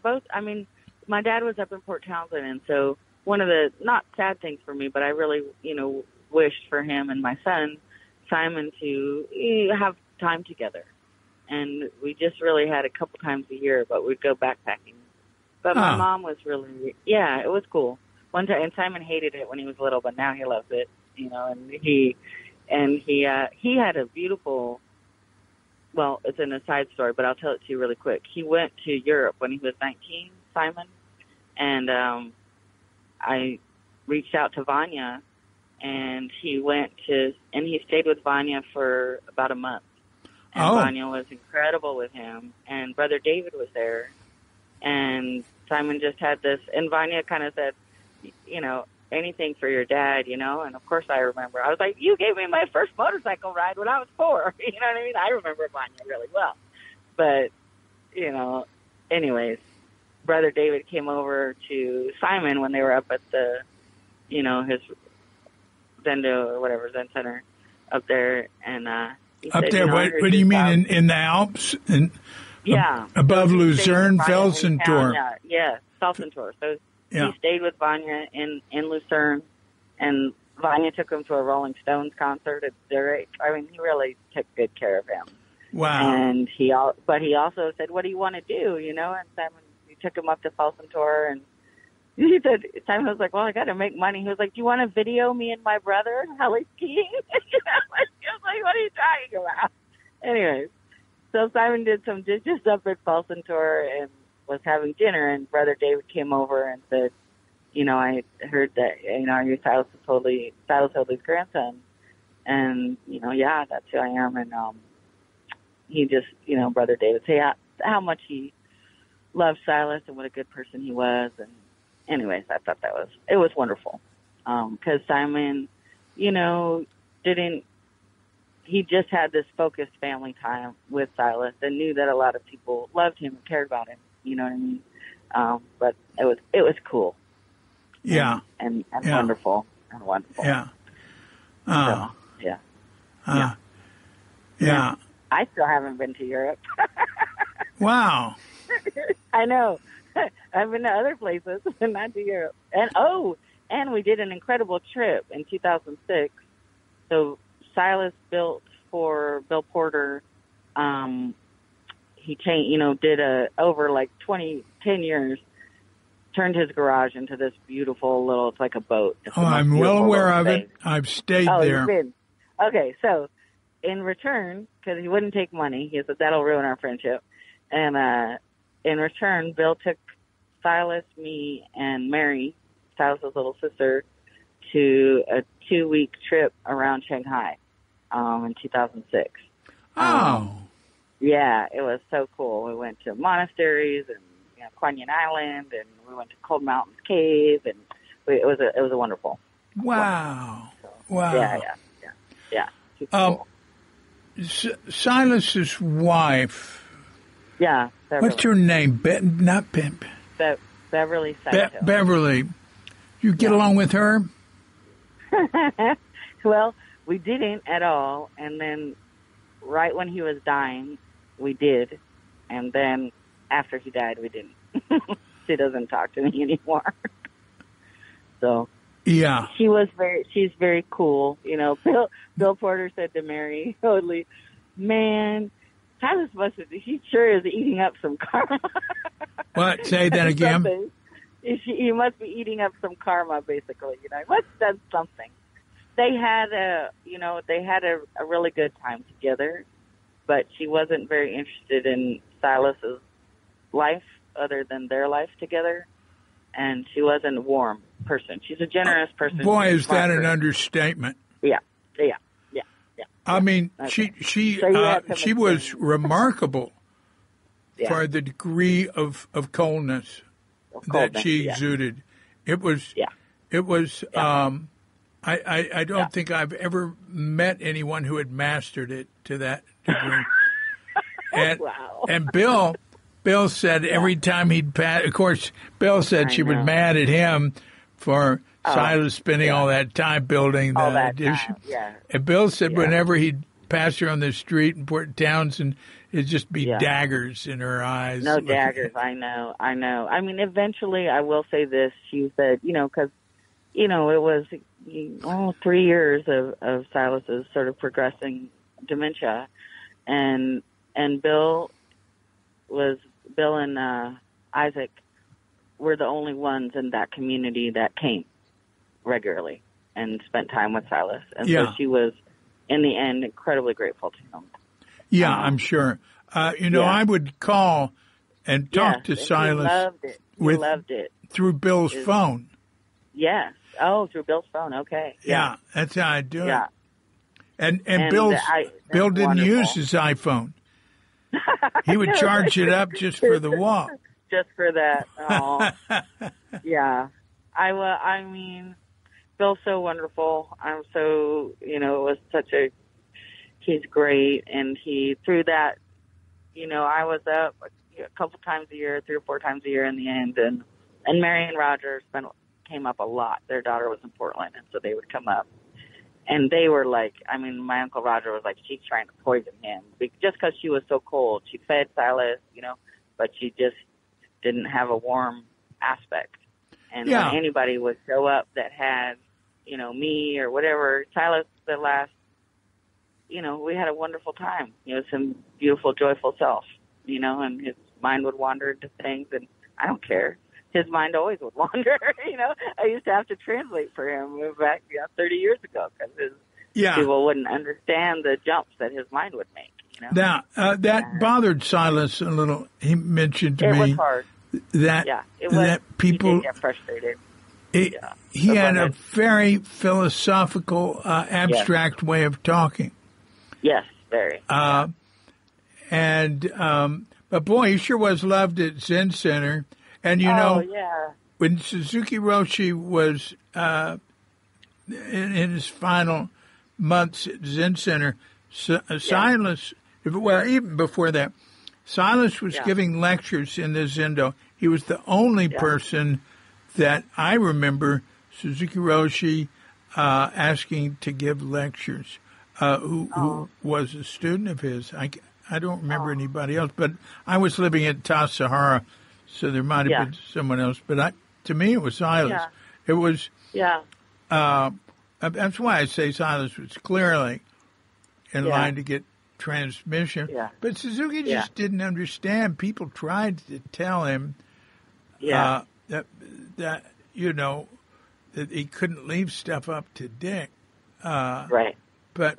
my dad was up in Port Townsend, and so one of the, not sad things for me, but I really, wished for him and my son, Simon, to have time together. And we just really had a couple times a year, but we'd go backpacking. But my mom was really, it was cool. One time, and Simon hated it when he was little, but now he loves it, and he had a beautiful, well, it's an aside story, but I'll tell it to you really quick. He went to Europe when he was 19, Simon, and I reached out to Vanya, and he stayed with Vanya for about a month. And Vanya was incredible with him, and Brother David was there, and Simon just had this, and Vanya kind of said, anything for your dad, and of course I remember. I was like, you gave me my first motorcycle ride when I was 4, you know what I mean? I remember Vanya really well. But, anyways, Brother David came over to Simon when they were up at the, his Zen Center up there, and he up said, there, what do you mean, in the Alps? Above Luzerne, Felsentor. Yeah, Felsentor. So he stayed with Vanya in Lucerne, and Vanya took him to a Rolling Stones concert at Zurich. I mean, he really took good care of him. Wow. And he also said, what do you want to do, And Simon, he took him up to Felsentor, and he said, Simon was like, well, I got to make money. He was like, do you want to video me and my brother heli skiing? He was like, what are you talking about? Anyways, So Simon did some dishes up at Felsen Tour and was having dinner, and Brother David came over and said, I heard that, you're Silas Hoadley's grandson. And, yeah, that's who I am. And he just, Brother David said how much he loved Silas and what a good person he was. And anyways, I thought it was wonderful. Because Simon, he just had this focused family time with Silas and knew that a lot of people loved him and cared about him. You know what I mean? But it was cool. Yeah. And wonderful. And wonderful. Yeah. So, yeah. I still haven't been to Europe. Wow. I know. I've been to other places, but not to Europe. And we did an incredible trip in 2006. So Silas built for Bill Porter. He did over like 10 years, turned his garage into this beautiful little, it's like a boat. I'm well aware of it. I've stayed there. You've been. Okay, so in return, because he wouldn't take money, he said, that'll ruin our friendship. And in return, Bill took Silas, me, and Mary, Silas's little sister, to a 2-week trip around Shanghai in 2006. Oh. Yeah, it was so cool. We went to monasteries and Kuan Yin Island, and we went to Cold Mountains Cave, and it was a wonderful. Wow. So, Wow. Yeah. Cool. Silas's wife. Yeah. Beverly. What's her name? Not Pimp. Beverly Saito. Beverly. You get along with her? Well, we didn't at all, and then right when he was dying, we did, and then after he died, we didn't. She doesn't talk to me anymore. So yeah, she's very cool. Bill Porter said to Mary Hoadley, "Man, Silas he sure is eating up some karma." What? Say that again. He must be eating up some karma, basically. He must have done something. They had a really good time together, but she wasn't very interested in Silas's life other than their life together, and she wasn't a warm person. She's a generous person. Boy, is that an understatement. Yeah. I mean, she was remarkable for the degree of coldness that she exuded. It was. I don't think I've ever met anyone who had mastered it to that degree. And wow. And Bill said every time he'd pass, of course, Bill said she was mad at him for Silas spending all that time building the addition. Yeah. And Bill said whenever he'd pass her on the street in Port Townsend, it'd just be daggers in her eyes. No daggers. I know. I mean, eventually, I will say this. She said, because, it was 3 years of Silas's sort of progressing dementia. And Bill and Isaac were the only ones in that community that came regularly and spent time with Silas. And so she was, in the end, incredibly grateful to him. Yeah, I'm sure. I would call and talk to Silas. He loved it. Through Bill's phone. Yes. Oh, through Bill's phone. Okay. Yeah, that's how I do it. Yeah. And Bill didn't wonderful. use his iPhone. He would charge it up just for the walk. Just for that. Oh. Yeah. I mean, Bill's so wonderful. I'm so, it was he's great. And through that, I was up a couple times a year, 3 or 4 times a year in the end. And Mary and Roger came up a lot. Their daughter was in Portland, and so they would come up. And they were like, my Uncle Roger was like, she's trying to poison him. Just because she was so cold. She fed Silas, but she just didn't have a warm aspect. And when anybody would show up that had, me or whatever, Silas, the last, we had a wonderful time. Some beautiful, joyful self, and his mind would wander into things, and I don't care. His mind always would wander, I used to have to translate for him back 30 years ago because people wouldn't understand the jumps that his mind would make. Now, that bothered Silas a little. He mentioned to It me was hard. that It was. that people You did get frustrated. he had a very philosophical, abstract way of talking. Yes, very. But boy, he sure was loved at Zen Center. And when Suzuki Roshi was in his final months at Zen Center, Silas, even before that, Silas was giving lectures in the Zendo. He was the only person that I remember Suzuki Roshi asking to give lectures, who was a student of his. I don't remember anybody else, but I was living at Tassajara, so there might have been someone else. But to me, it was Silas. Yeah. It was. That's why I say Silas was clearly in line to get transmission. Yeah. But Suzuki just didn't understand. People tried to tell him that that he couldn't leave stuff up to Dick. Right. But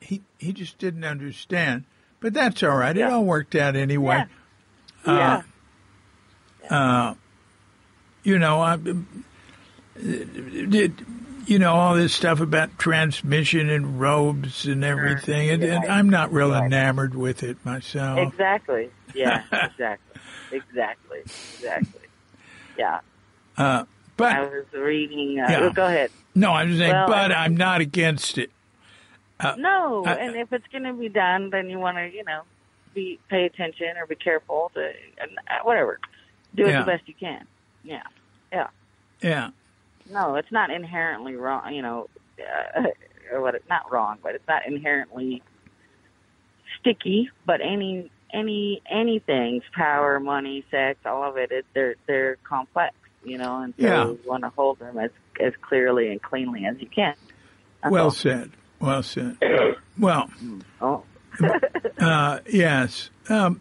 he just didn't understand. But that's all right. It all worked out anyway. Yeah. All this stuff about transmission and robes and everything. And I'm not real enamored with it myself. Exactly. Yeah, exactly. Yeah. But I was reading. Go ahead. No, I was saying, but I'm not against it. No, and if it's going to be done, then you want to, pay attention or be careful to, whatever. Do it the best you can. Yeah. No, it's not inherently wrong, not wrong, but it's not inherently sticky, but anything's power, money, sex, all of it, they're complex, and so you want to hold them as clearly and cleanly as you can. Well said. Well, yes. All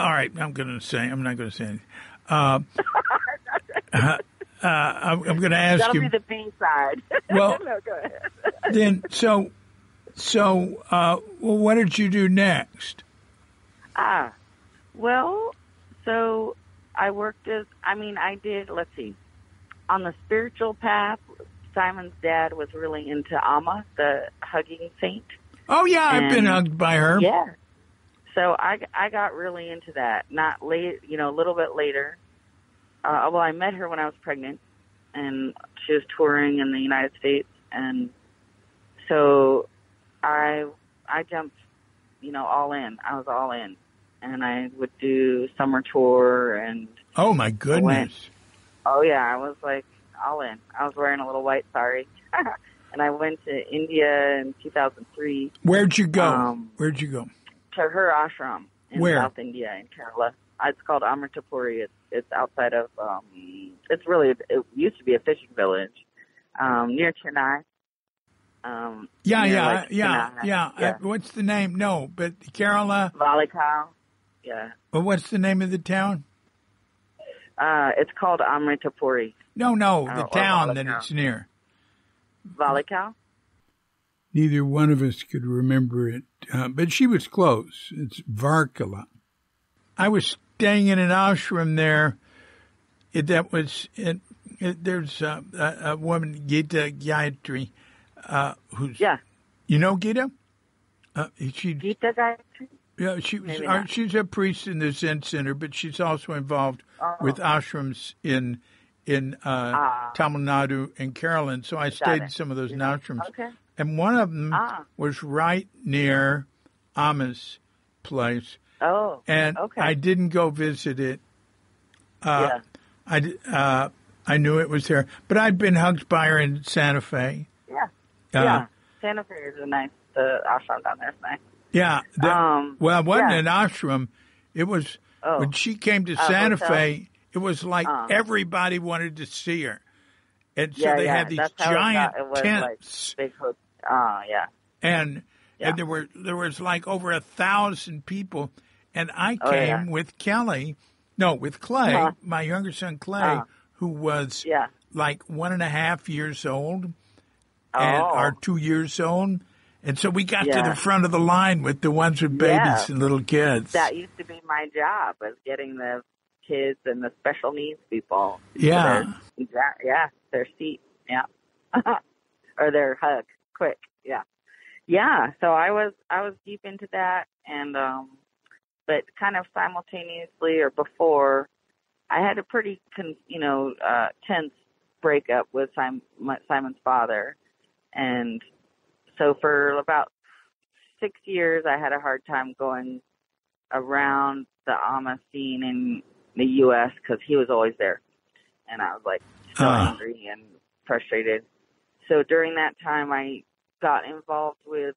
right. I'm not going to say anything. I'm going to ask That'll you. That'll be the B side. Well, no, go ahead. Then, what did you do next? So I worked I did, let's see, on the spiritual path. Simon's dad was really into Amma, the hugging saint. Oh, yeah, I've been hugged by her. Yeah. So I got really into that. Not late, a little bit later. I met her when I was pregnant, and she was touring in the United States, and so I jumped, all in. I was all in, and I would do summer tour, and oh my goodness. I was like all in. I was wearing a little white sari, and I went to India in 2003. Where'd you go? To her ashram in South India in Kerala. It's called Amritapuri. It's outside of. It used to be a fishing village near Chennai. Yeah. What's the name? No, but Kerala. Valikal. Yeah. But what's the name of the town? It's called Amritapuri. No, the town that it's near. Valikal. Neither one of us could remember it, but she was close. It's Varkala. I was staying in an ashram there. There's a woman, Gita Gayatri, who's... Yeah. You know Gita? Gita Gayatri? Yeah, she's a priest in the Zen Center, but she's also involved with ashrams in Tamil Nadu and Kerala. So I stayed in some of those ashrams. Okay. And one of them was right near Amma's place. Oh, and I didn't go visit it. I knew it was there, but I'd been hugged by her in Santa Fe. Yeah, Santa Fe is a nice. The ashram down there is nice. Yeah. It wasn't an ashram. It was when she came to Santa Fe. It was like everybody wanted to see her, and so they had these giant tents. Like big And there was like over 1,000 people. And I came with Clay, my younger son Clay, who was like 1.5 years old, or 2 years old, And so we got to Yeah. the front of the line with the ones with babies Yeah. and little kids. That used to be my job, was getting the kids and the special needs people. Yeah. Their seat. Yeah. Or their hug. Quick. Yeah. Yeah. So I was deep into that, and but kind of simultaneously or before, I had a pretty tense breakup with Simon's father, and so for about 6 years, I had a hard time going around the AMA scene in the U.S. because he was always there, and I was like so angry and frustrated. So during that time, I got involved with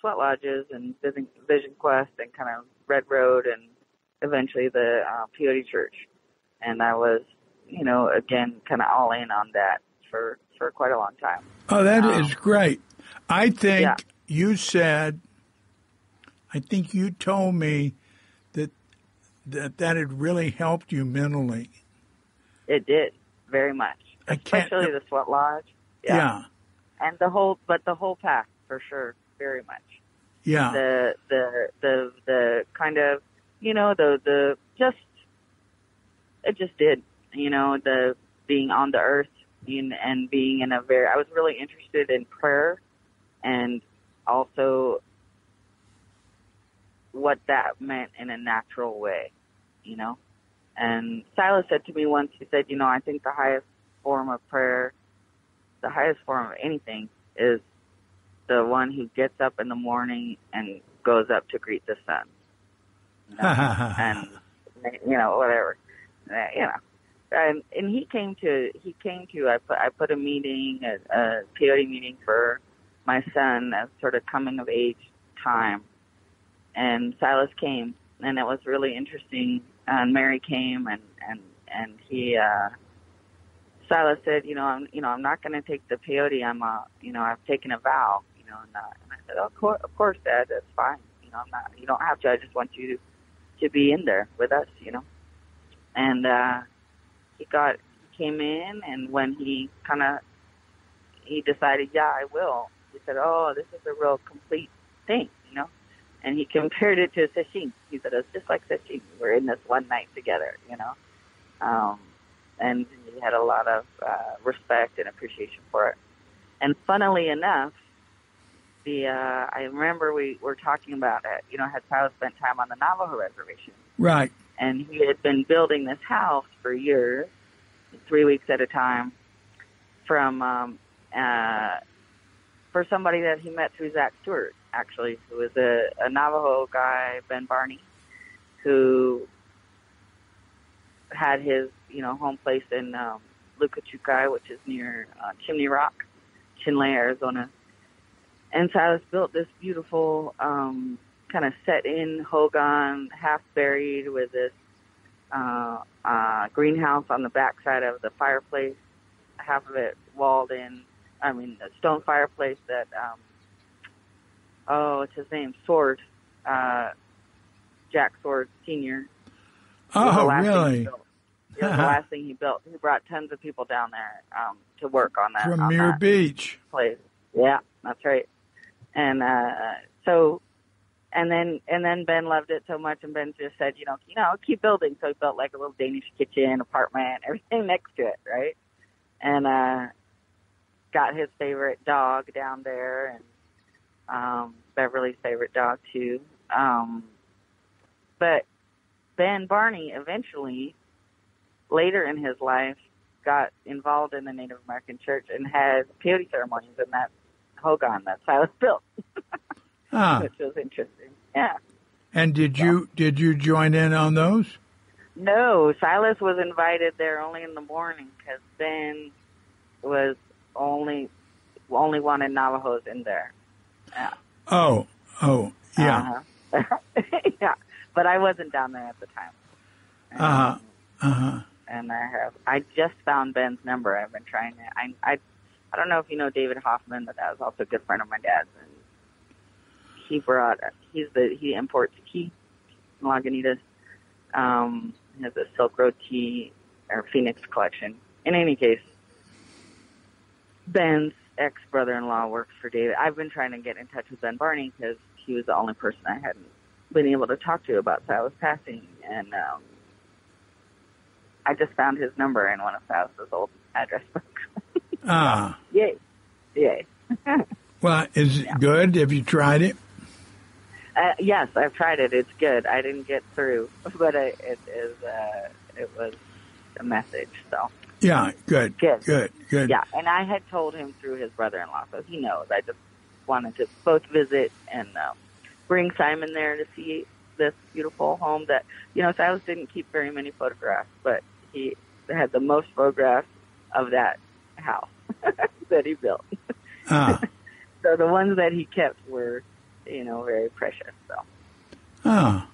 sweat lodges and Vision Quest and kind of Red Road and eventually the Peyote Church. And I was, again, kind of all in on that for quite a long time. Oh, that is great. I think you told me that had really helped you mentally. It did, very much. Especially the sweat lodge. Yeah. And the whole path, for sure, very much. Yeah. The kind of, it just did, the being on the earth and being in I was really interested in prayer and also what that meant in a natural way, And Silas said to me once, he said, I think the highest form of prayer, the highest form of anything is the one who gets up in the morning and goes up to greet the sun. And, whatever. And he came to, I put a meeting, a peyote meeting for my son as sort of coming of age time. And Silas came, and it was really interesting. And Mary came, and he, Silas said, I'm not going to take the peyote. I've taken a vow, and I said, of course, Dad, that's fine. you don't have to. I just want you to be in there with us, And he came in, and when he decided, yeah, I will. He said, oh, this is a real complete thing, And he compared it to sesshin. He said, it's just like sesshin. We're in this one night together, And he had a lot of respect and appreciation for it. And funnily enough, I remember we were talking about it. Had Silas spent time on the Navajo reservation. Right. And he had been building this house for years, 3 weeks at a time, for somebody that he met through Zach Stewart, actually, who was a Navajo guy, Ben Barney, who had his, home place in Lukachukai, which is near Chimney Rock, Chinle, Arizona. And Silas built this beautiful kind of set-in hogan, half-buried, with this greenhouse on the backside of the fireplace, half of it walled in. A stone fireplace that, what's his name? Sword, Jack Sword Sr. Oh, really? It was the last thing he built. He brought tons of people down there to work on that. From Muir Beach. Place. Yeah, that's right. And and then Ben loved it so much, and Ben just said, keep building. So he built like a little Danish kitchen, apartment, everything next to it, right? And got his favorite dog down there, and Beverly's favorite dog too. But Ben Barney eventually, later in his life, got involved in the Native American church and had peyote ceremonies in that hogan that Silas built, which was interesting. Yeah. And did you join in on those? No, Silas was invited there only in the morning because Ben was only wanted Navajos in there. Yeah. Oh, yeah. Yeah, but I wasn't down there at the time. And I just found Ben's number. I've been trying to. I don't know if you know David Hoffman, but that was also a good friend of my dad's. And he imports tea in Lagunitas. He has a Silk Road tea or Phoenix collection. In any case, Ben's ex-brother-in-law works for David. I've been trying to get in touch with Ben Barney because he was the only person I hadn't been able to talk to about Silas passing. And I just found his number in one of Silas's old address books. Yay. Yay. Well, is it good? Have you tried it? Yes, I've tried it. It's good. I didn't get through, but it was a message, so. Yeah, good. Yeah, and I had told him through his brother-in-law, so he knows. I just wanted to both visit and bring Simon there to see this beautiful home that, Silas didn't keep very many photographs, but he had the most photographs of that house that he built. So the ones that he kept were, very precious. So. Oh,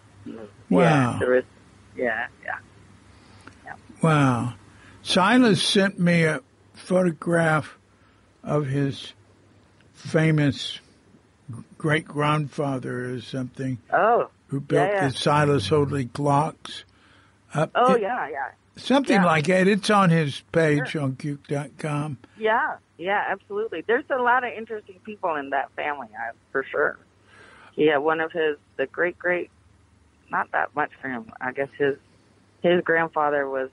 wow. Yeah. Wow. Silas sent me a photograph of his famous great-grandfather or something. Oh. Who built the Silas Hoadley clocks. Something like that. It's on his page on Cuke.com. Yeah, absolutely. There's a lot of interesting people in that family, for sure. Yeah, one of the great, not that much for him. I guess his grandfather was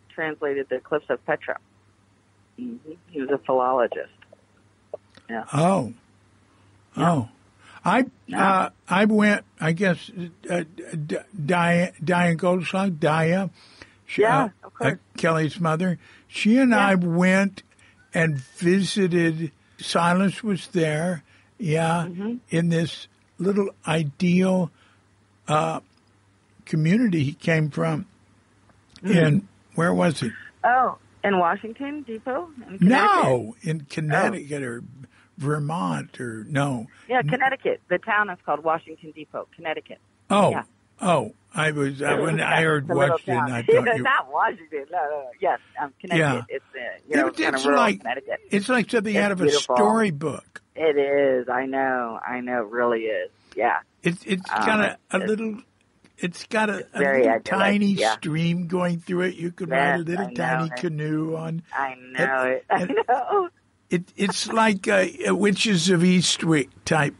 translated the Eclipse of Petra. Mm-hmm. He was a philologist. Yeah. Oh. I went, I guess, Diane Goldschlag, Dia. Of course. Kelly's mother. She and I went and visited. Silas was there, in this little ideal community he came from. In, where was it? Oh, in Washington Depot? No, in Connecticut or Vermont or no. Yeah, Connecticut. The town is called Washington Depot, Connecticut. Oh, yeah. When I heard Washington, I thought you... Not Washington, no. Yes, Connecticut. Yeah. It's kind of rural Connecticut. It's like something out of beautiful. A storybook. It is. I know. It really is. Yeah. It's got a little... It's got a little tiny stream going through it. You could ride a little tiny canoe on. I know it. I know. It's like a Witches of Eastwick type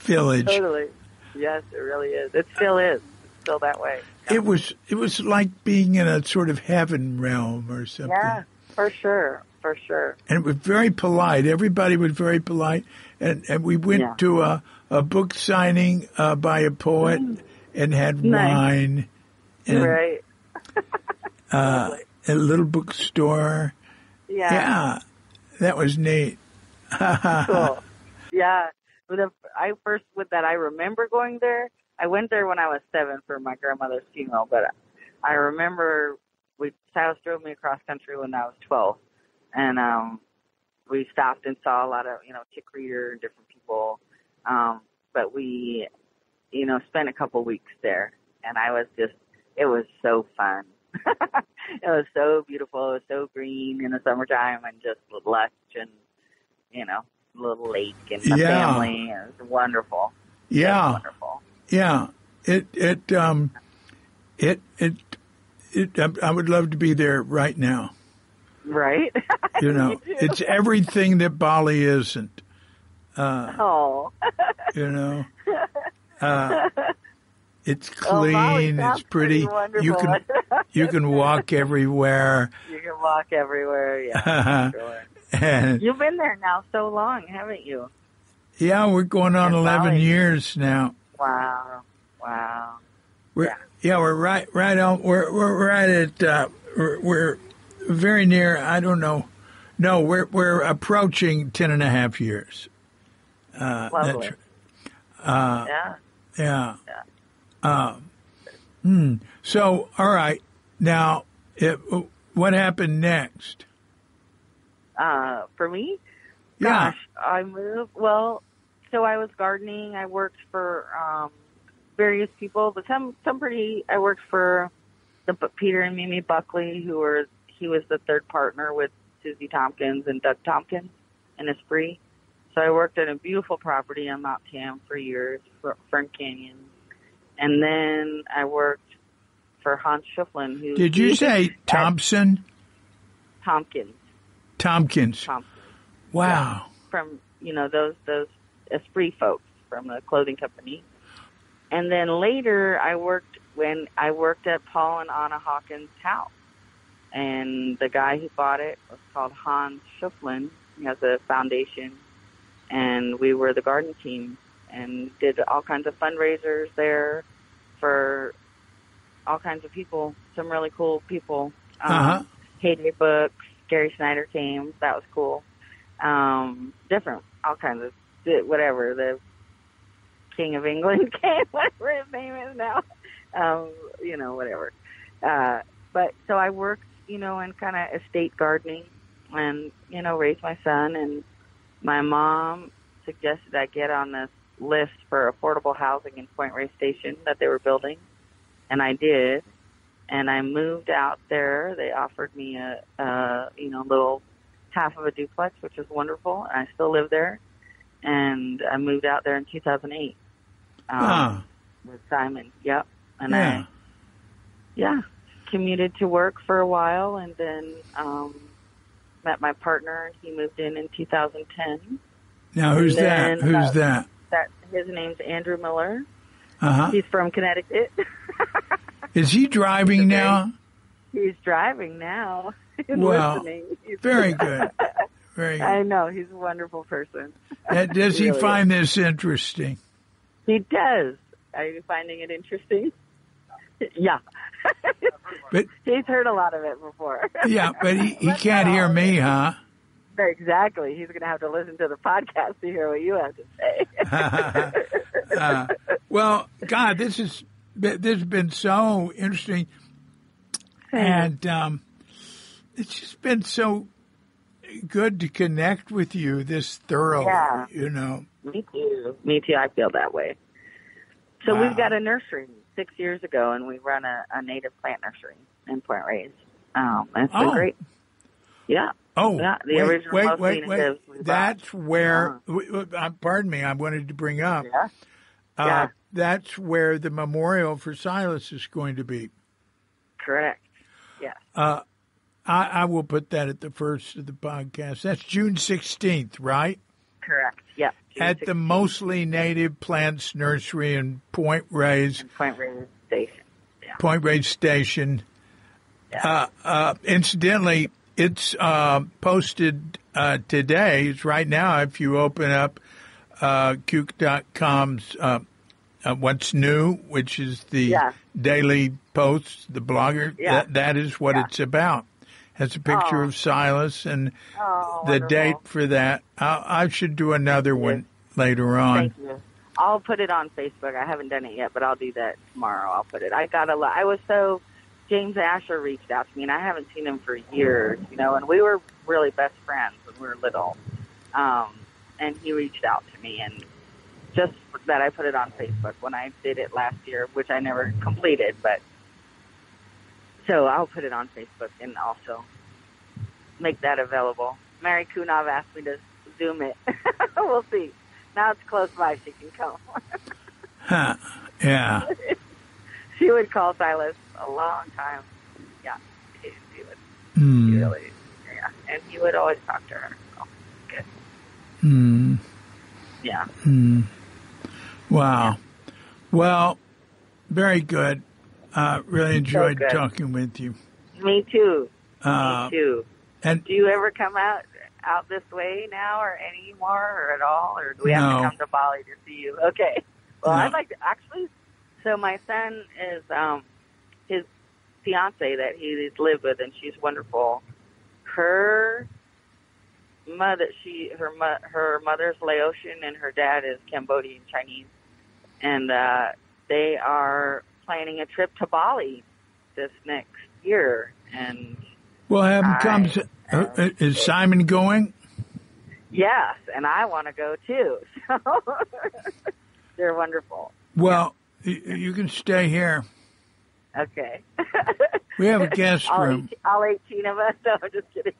village. Totally. Yes, it really is. It still is. It's still that way. Yeah. It was like being in a sort of heaven realm or something. Yeah, for sure. And it was very polite. Everybody was very polite. And we went to a book signing by a poet and had wine. And, right. a little bookstore. Yeah. That was neat. Cool. Yeah. I remember going there. I went there when I was 7 for my grandmother's funeral, but I remember Silas drove me across country when I was 12, and we stopped and saw a lot of Chick Reader and different people, but we spent a couple weeks there, and it was so fun. It was so beautiful. It was so green in the summertime and just lush and little lake and the family. It was wonderful. Yeah. Wonderful. Yeah. I would love to be there right now. Right. It's everything that Bali isn't. It's clean. It's pretty. You can walk everywhere. You can walk everywhere. Yeah. Sure. And you've been there now so long, haven't you? Yeah, we're going on 11 years now. Wow. We're right on. We're right at. We're very near. I don't know. No, we're approaching 10 and a half years. Lovely. Yeah. So, all right. Now, what happened next? For me? Yeah. Gosh, I moved. Well, so I was gardening. I worked for various people, but I worked for Peter and Mimi Buckley, he was the third partner with Susie Tompkins and Doug Tompkins in Esprit. So I worked at a beautiful property on Mount Tam for years, Fern Canyon. And then I worked for Hans Schifflin. Did you say Thompson? Tompkins. Tompkins. Wow. From, those Esprit folks from the clothing company. And then later I worked at Paul and Anna Hawkins' house. And the guy who bought it was called Hans Schifflin. He has a foundation. And we were the garden team and did all kinds of fundraisers there for all kinds of people, some really cool people. Heyday Books, Gary Snyder came. That was cool. Different, all kinds of, whatever, the King of England came, whatever his name is now. Whatever. But so I worked, in kind of estate gardening and, raised my son. And my mom suggested I get on this list for affordable housing in Reyes Station that they were building. And I did. And I moved out there. They offered me a little half of a duplex, which was wonderful. And I still live there. And I moved out there in 2008 with Simon. Yep. And I commuted to work for a while, and then met my partner. He moved in 2010. Now, who's that? Who's that? His name's Andrew Miller. Uh-huh. He's from Connecticut. Is he driving now? He's driving now. He's listening. Very good. Very good. I know. He's a wonderful person. Does he find this interesting? He does. Are you finding it interesting? Yeah. But he's heard a lot of it before. Yeah, but he can't hear me, huh? Exactly. He's going to have to listen to the podcast to hear what you have to say. Well, God, this has been so interesting, and it's just been so good to connect with you this thoroughly. Yeah. Me too. I feel that way. So we've got a nursery 6 years ago, and we run a native plant nursery in Reyes. And it's been great. Yeah. Oh, yeah, the original Mostly Natives. That's where, pardon me, I wanted to bring up. Yeah. That's where the memorial for Silas is going to be. Correct. Yeah. I will put that at the first of the podcast. That's June 16th, right? Correct. Yeah. At the Mostly Native Plants Nursery in Reyes. Reyes Station. Yeah. Reyes Station. Yeah. Incidentally, it's posted today. It's right now. If you open up Cuke.com's What's New, which is the daily post, the blogger, that is what it's about. Has a picture of Silas and the wonderful. date for that. I should do another one later on. Thank you. I'll put it on Facebook. I haven't done it yet, but I'll do that tomorrow. I'll put it. I got a lot. James Asher reached out to me, and I haven't seen him for years, and we were really best friends when we were little. And he reached out to me, and just that I put it on Facebook when I did it last year, which I never completed, but so I'll put it on Facebook and also make that available. Mary Kunov asked me to Zoom it. We'll see. Now it's close by. She can come. Yeah. She would call Silas a long time. Yeah, she would. Mm. Really, yeah. And he would always talk to her. So, good. Mm. Yeah. Mm. Wow. Well, very good. Really enjoyed talking with you. Me too. Me too. And do you ever come out this way now or anymore or at all? Or do we have to come to Bali to see you? Okay. Well, I'd like to actually. So my son is his fiance that he's lived with, and she's wonderful. Her mother's Laotian, and her dad is Cambodian Chinese, and they are planning a trip to Bali this next year. And we'll have him come. Is Simon going? Yes, and I want to go too. So they're wonderful. Well. You can stay here. Okay. We have a guest room. All 18 of us? No, I'm just kidding.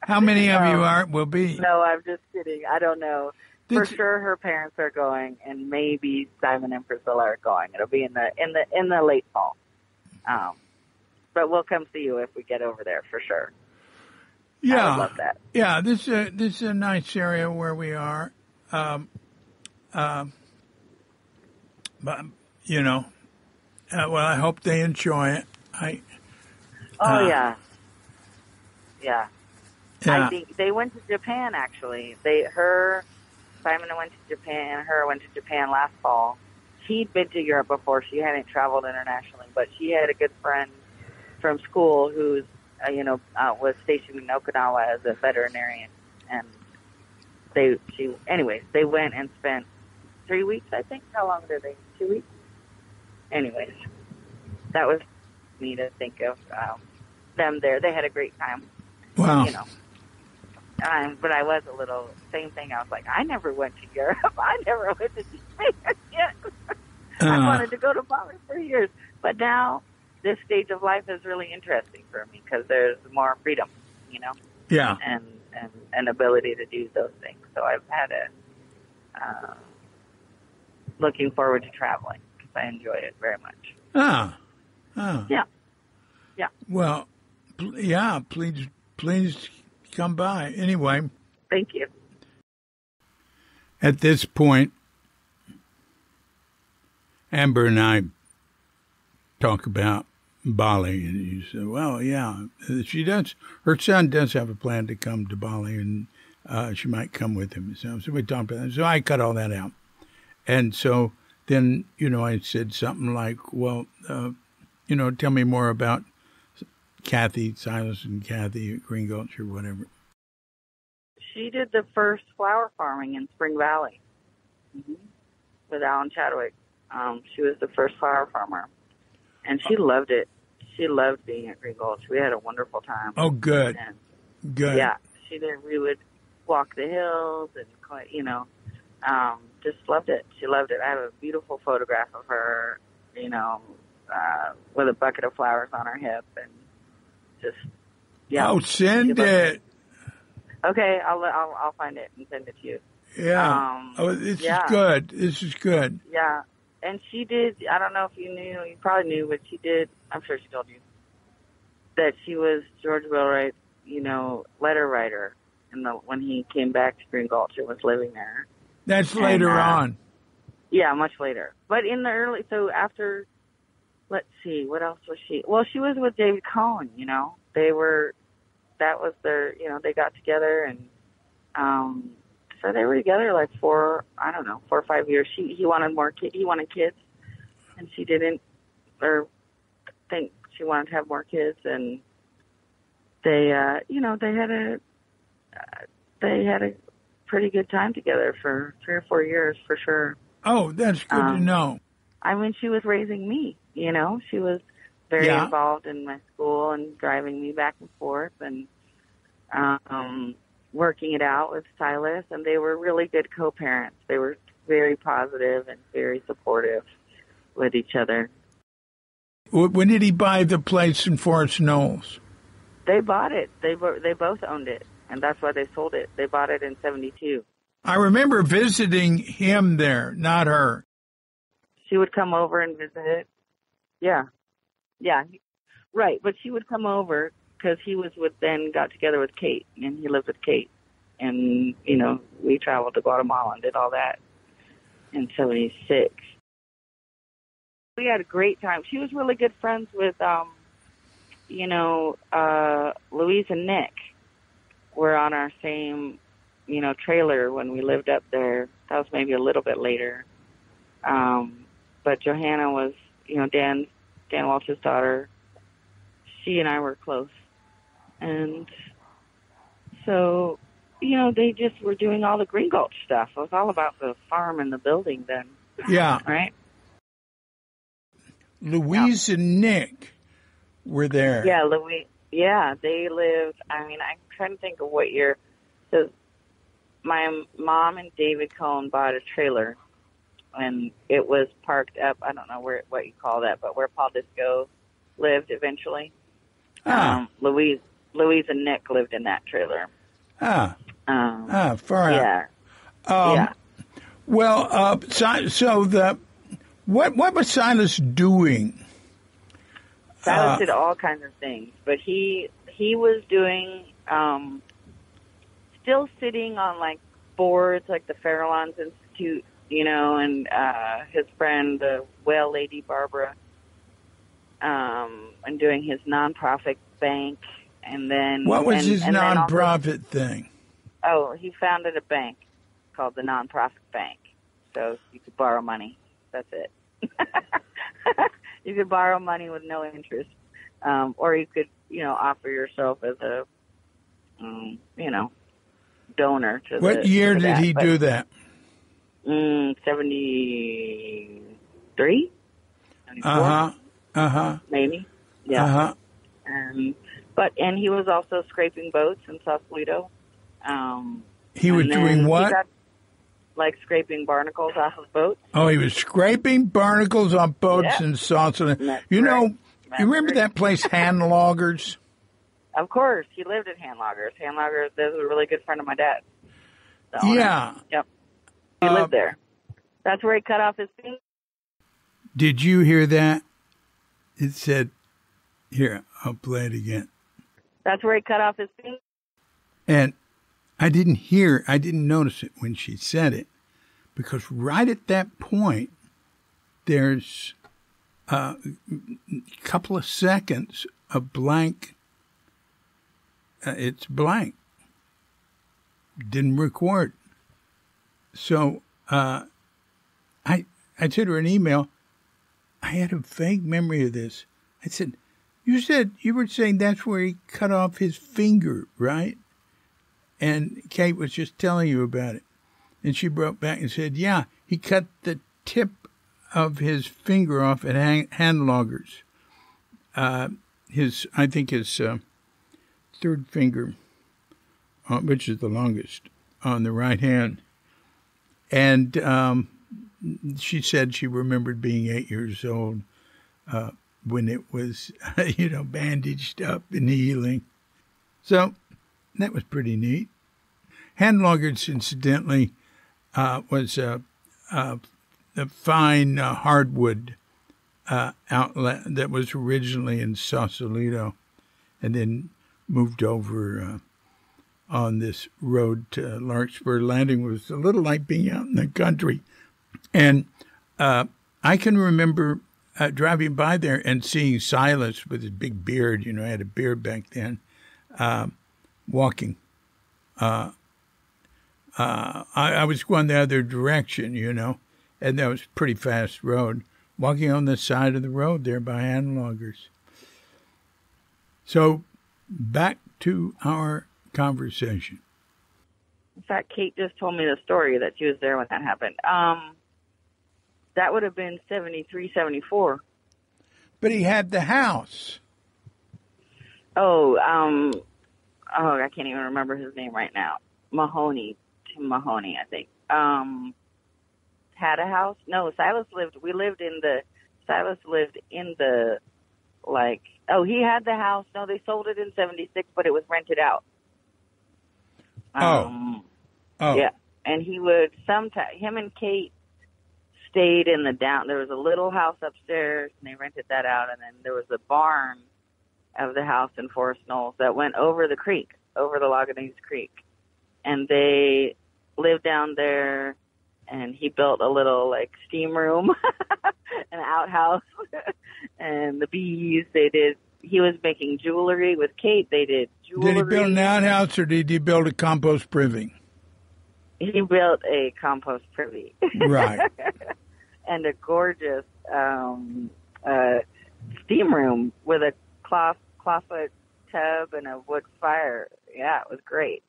How many of you will be? No, I'm just kidding. I don't know. For sure her parents are going, and maybe Simon and Priscilla are going. It'll be in the late fall. But we'll come see you if we get over there, for sure. Yeah. I would love that. Yeah, this is a nice area where we are. But, well, I hope they enjoy it. Yeah. Yeah. Yeah. I think they went to Japan, actually. Simon went to Japan, went to Japan last fall. She'd been to Europe before. She hadn't traveled internationally, but she had a good friend from school who's, was stationed in Okinawa as a veterinarian. And they went and spent 3 weeks, I think. How long did they? 2 weeks? Anyways, that was me to think of them there. They had a great time. Wow. But I was a little, same thing. I was like, I never went to Europe. I never went to Japan yet. I wanted to go to Bali for years. But now this stage of life is really interesting for me because there's more freedom, Yeah. And ability to do those things. So I've had looking forward to traveling because I enjoy it very much. Yeah. Yeah. Well, please come by. Anyway. Thank you. At this point, Amber and I talk about Bali, and you say, well, yeah, she does. Her son does have a plan to come to Bali, and she might come with him. So we talked about that. So I cut all that out. And so then, I said something like, well, tell me more about Silas and Kathy at Green Gulch or whatever. She did the first flower farming in Spring Valley with Alan Chadwick. She was the first flower farmer, and she loved it. She loved being at Green Gulch. We had a wonderful time. Oh, good. And, good. Yeah, we would walk the hills and, just loved it. She loved it. I have a beautiful photograph of her, with a bucket of flowers on her hip and just, yeah. Oh, send it. Okay, I'll find it and send it to you. Yeah. This is good. This is good. Yeah. And she did, I don't know if you knew, you probably knew, but she did, I'm sure she told you, that she was George Wheelwright's, letter writer when he came back to Green Gulch and was living there. That's later on. Yeah, much later. But in the early, so after, let's see, what else was she? Well, she was with David Cohen, that was their, they got together and, so they were together like 4 or 5 years. He wanted he wanted kids and she didn't, or think she wanted to have more kids. And they, they had a pretty good time together for 3 or 4 years for sure. Oh, that's good to know. I mean, she was raising me, she was very involved in my school and driving me back and forth and, working it out with Silas, and they were really good co-parents. They were very positive and very supportive with each other. When did he buy the place in Forest Knolls? They bought it. They both owned it, and that's why they sold it. They bought it in 1972. I remember visiting him there, not her. She would come over and visit it. Yeah. Yeah. Right, but she would come over because he then got together with Kate, and he lived with Kate. And, we traveled to Guatemala and did all that in 1976. We had a great time. She was really good friends with, Louise and Nick were on our same, trailer when we lived up there. That was maybe a little bit later. But Johanna was, Dan Walsh's daughter. She and I were close. And so, they just were doing all the Green Gulch stuff. It was all about the farm and the building then. Yeah. Right? Louise and Nick were there. Yeah, they lived, I'm trying to think of what year. So my mom and David Cohen bought a trailer, and it was parked up, I don't know what you call that, but where Paul Disco lived eventually. Louise and Nick lived in that trailer. Far out. Yeah. Well, so what was Silas doing? Silas did all kinds of things, but he was doing still sitting on like boards like the Farallons Institute, and his friend, the whale lady Barbara, and doing his nonprofit bank. And then what was his and nonprofit thing? Oh, he founded a bank called the Nonprofit Bank. So you could borrow money. That's it. You could borrow money with no interest, or you could, offer yourself as a, donor to. What year did he do that? 73. Maybe. Yeah. And he was also scraping boats in Sausalito. He was doing what? Like scraping barnacles off of boats. Oh, he was scraping barnacles on boats in Sausalito. You remember that place, Hand Loggers? Of course. He lived at Hand Loggers. Hand Loggers is a really good friend of my dad. Yeah. Yep. He lived there. That's where he cut off his finger. Did you hear that? It said, here, I'll play it again. That's where he cut off his finger. And I didn't notice it when she said it, because right at that point, there's a couple of seconds of blank. It's blank. Didn't record. So I sent her an email. I had a vague memory of this. I said, you were saying that's where he cut off his finger, right? And Kate was just telling you about it. And she brought back and said, yeah, he cut the tip of his finger off at Hand Loggers. I think his third finger, which is the longest, on the right hand. And she said she remembered being 8 years old when it was, bandaged up and healing. So that was pretty neat. Hand Loggers, incidentally, was a fine hardwood outlet that was originally in Sausalito and then moved over on this road to Larkspur Landing. It was a little like being out in the country. And I can remember driving by there and seeing Silas with his big beard, I had a beard back then, walking. I was going the other direction, and that was a pretty fast road, walking on the side of the road there by Hand Loggers. So back to our conversation. In fact, Kate just told me the story that she was there when that happened. That would have been 73, 74. But he had the house. I can't even remember his name right now. Tim Mahoney, I think. Had a house? No, Silas lived in the, he had the house. No, they sold it in 76, but it was rented out. Yeah. And he would him and Kate stayed in there was a little house upstairs, and they rented that out, and then there was a barn of the house in Forest Knolls that went over the creek, over the Lagunitas Creek. And they lived down there, and he built a little, steam room, an outhouse, and the bees, he was making jewelry with Kate. They did jewelry. Did he build an outhouse, or did he build a compost privy? He built a compost privy. Right. And a gorgeous steam room with a clawfoot tub and a wood fire. Yeah, it was great.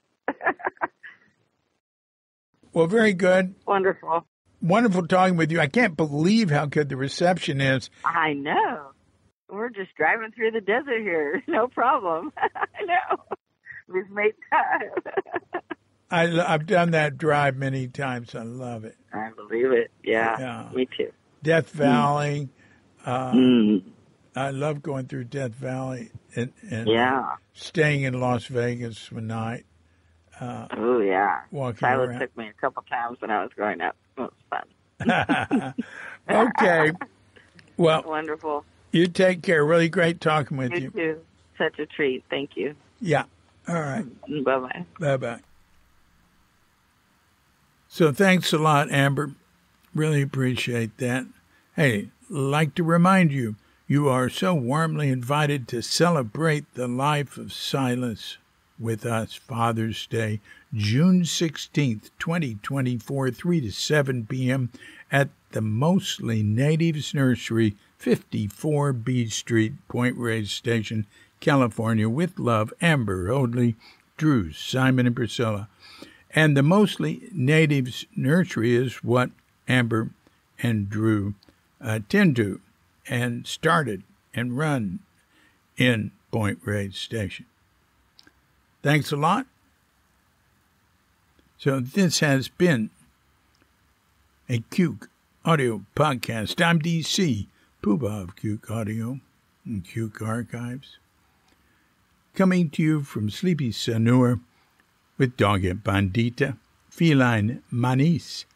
Well, very good. Wonderful. Wonderful talking with you. I can't believe how good the reception is. I know. We're just driving through the desert here. No problem. I know. We've made time. I've done that drive many times. I love it. I believe it. Yeah. Me too. Death Valley. I love going through Death Valley and staying in Las Vegas one night. Walking Silas around. took me a couple times when I was growing up. It was fun. Okay. Well, wonderful. You take care. Really great talking with you. You too. Such a treat. Thank you. Yeah. All right. Bye-bye. Bye-bye. So thanks a lot, Amber. Really appreciate that. Hey, like to remind you, you are so warmly invited to celebrate the life of Silas with us Father's Day, June 16th, 2024, 3 to 7 p.m. at the Mostly Natives Nursery, 54 B Street, Reyes Station, California. With love, Amber Hoadley, Drew, Simon, and Priscilla. And the Mostly Natives Nursery is what Amber and Drew tend to and started and run in Reyes Station. Thanks a lot. So this has been a Cuke Audio Podcast. I'm DC, Poobah of Cuke Audio and Cuke Archives, coming to you from Sleepy Sanur with Dogget Bandita, Feline Manis,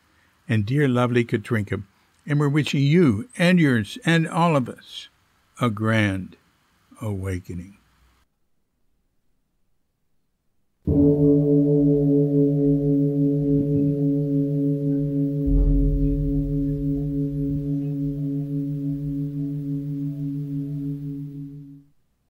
and dear lovely Katrinka. And we're wishing you and yours and all of us a grand awakening.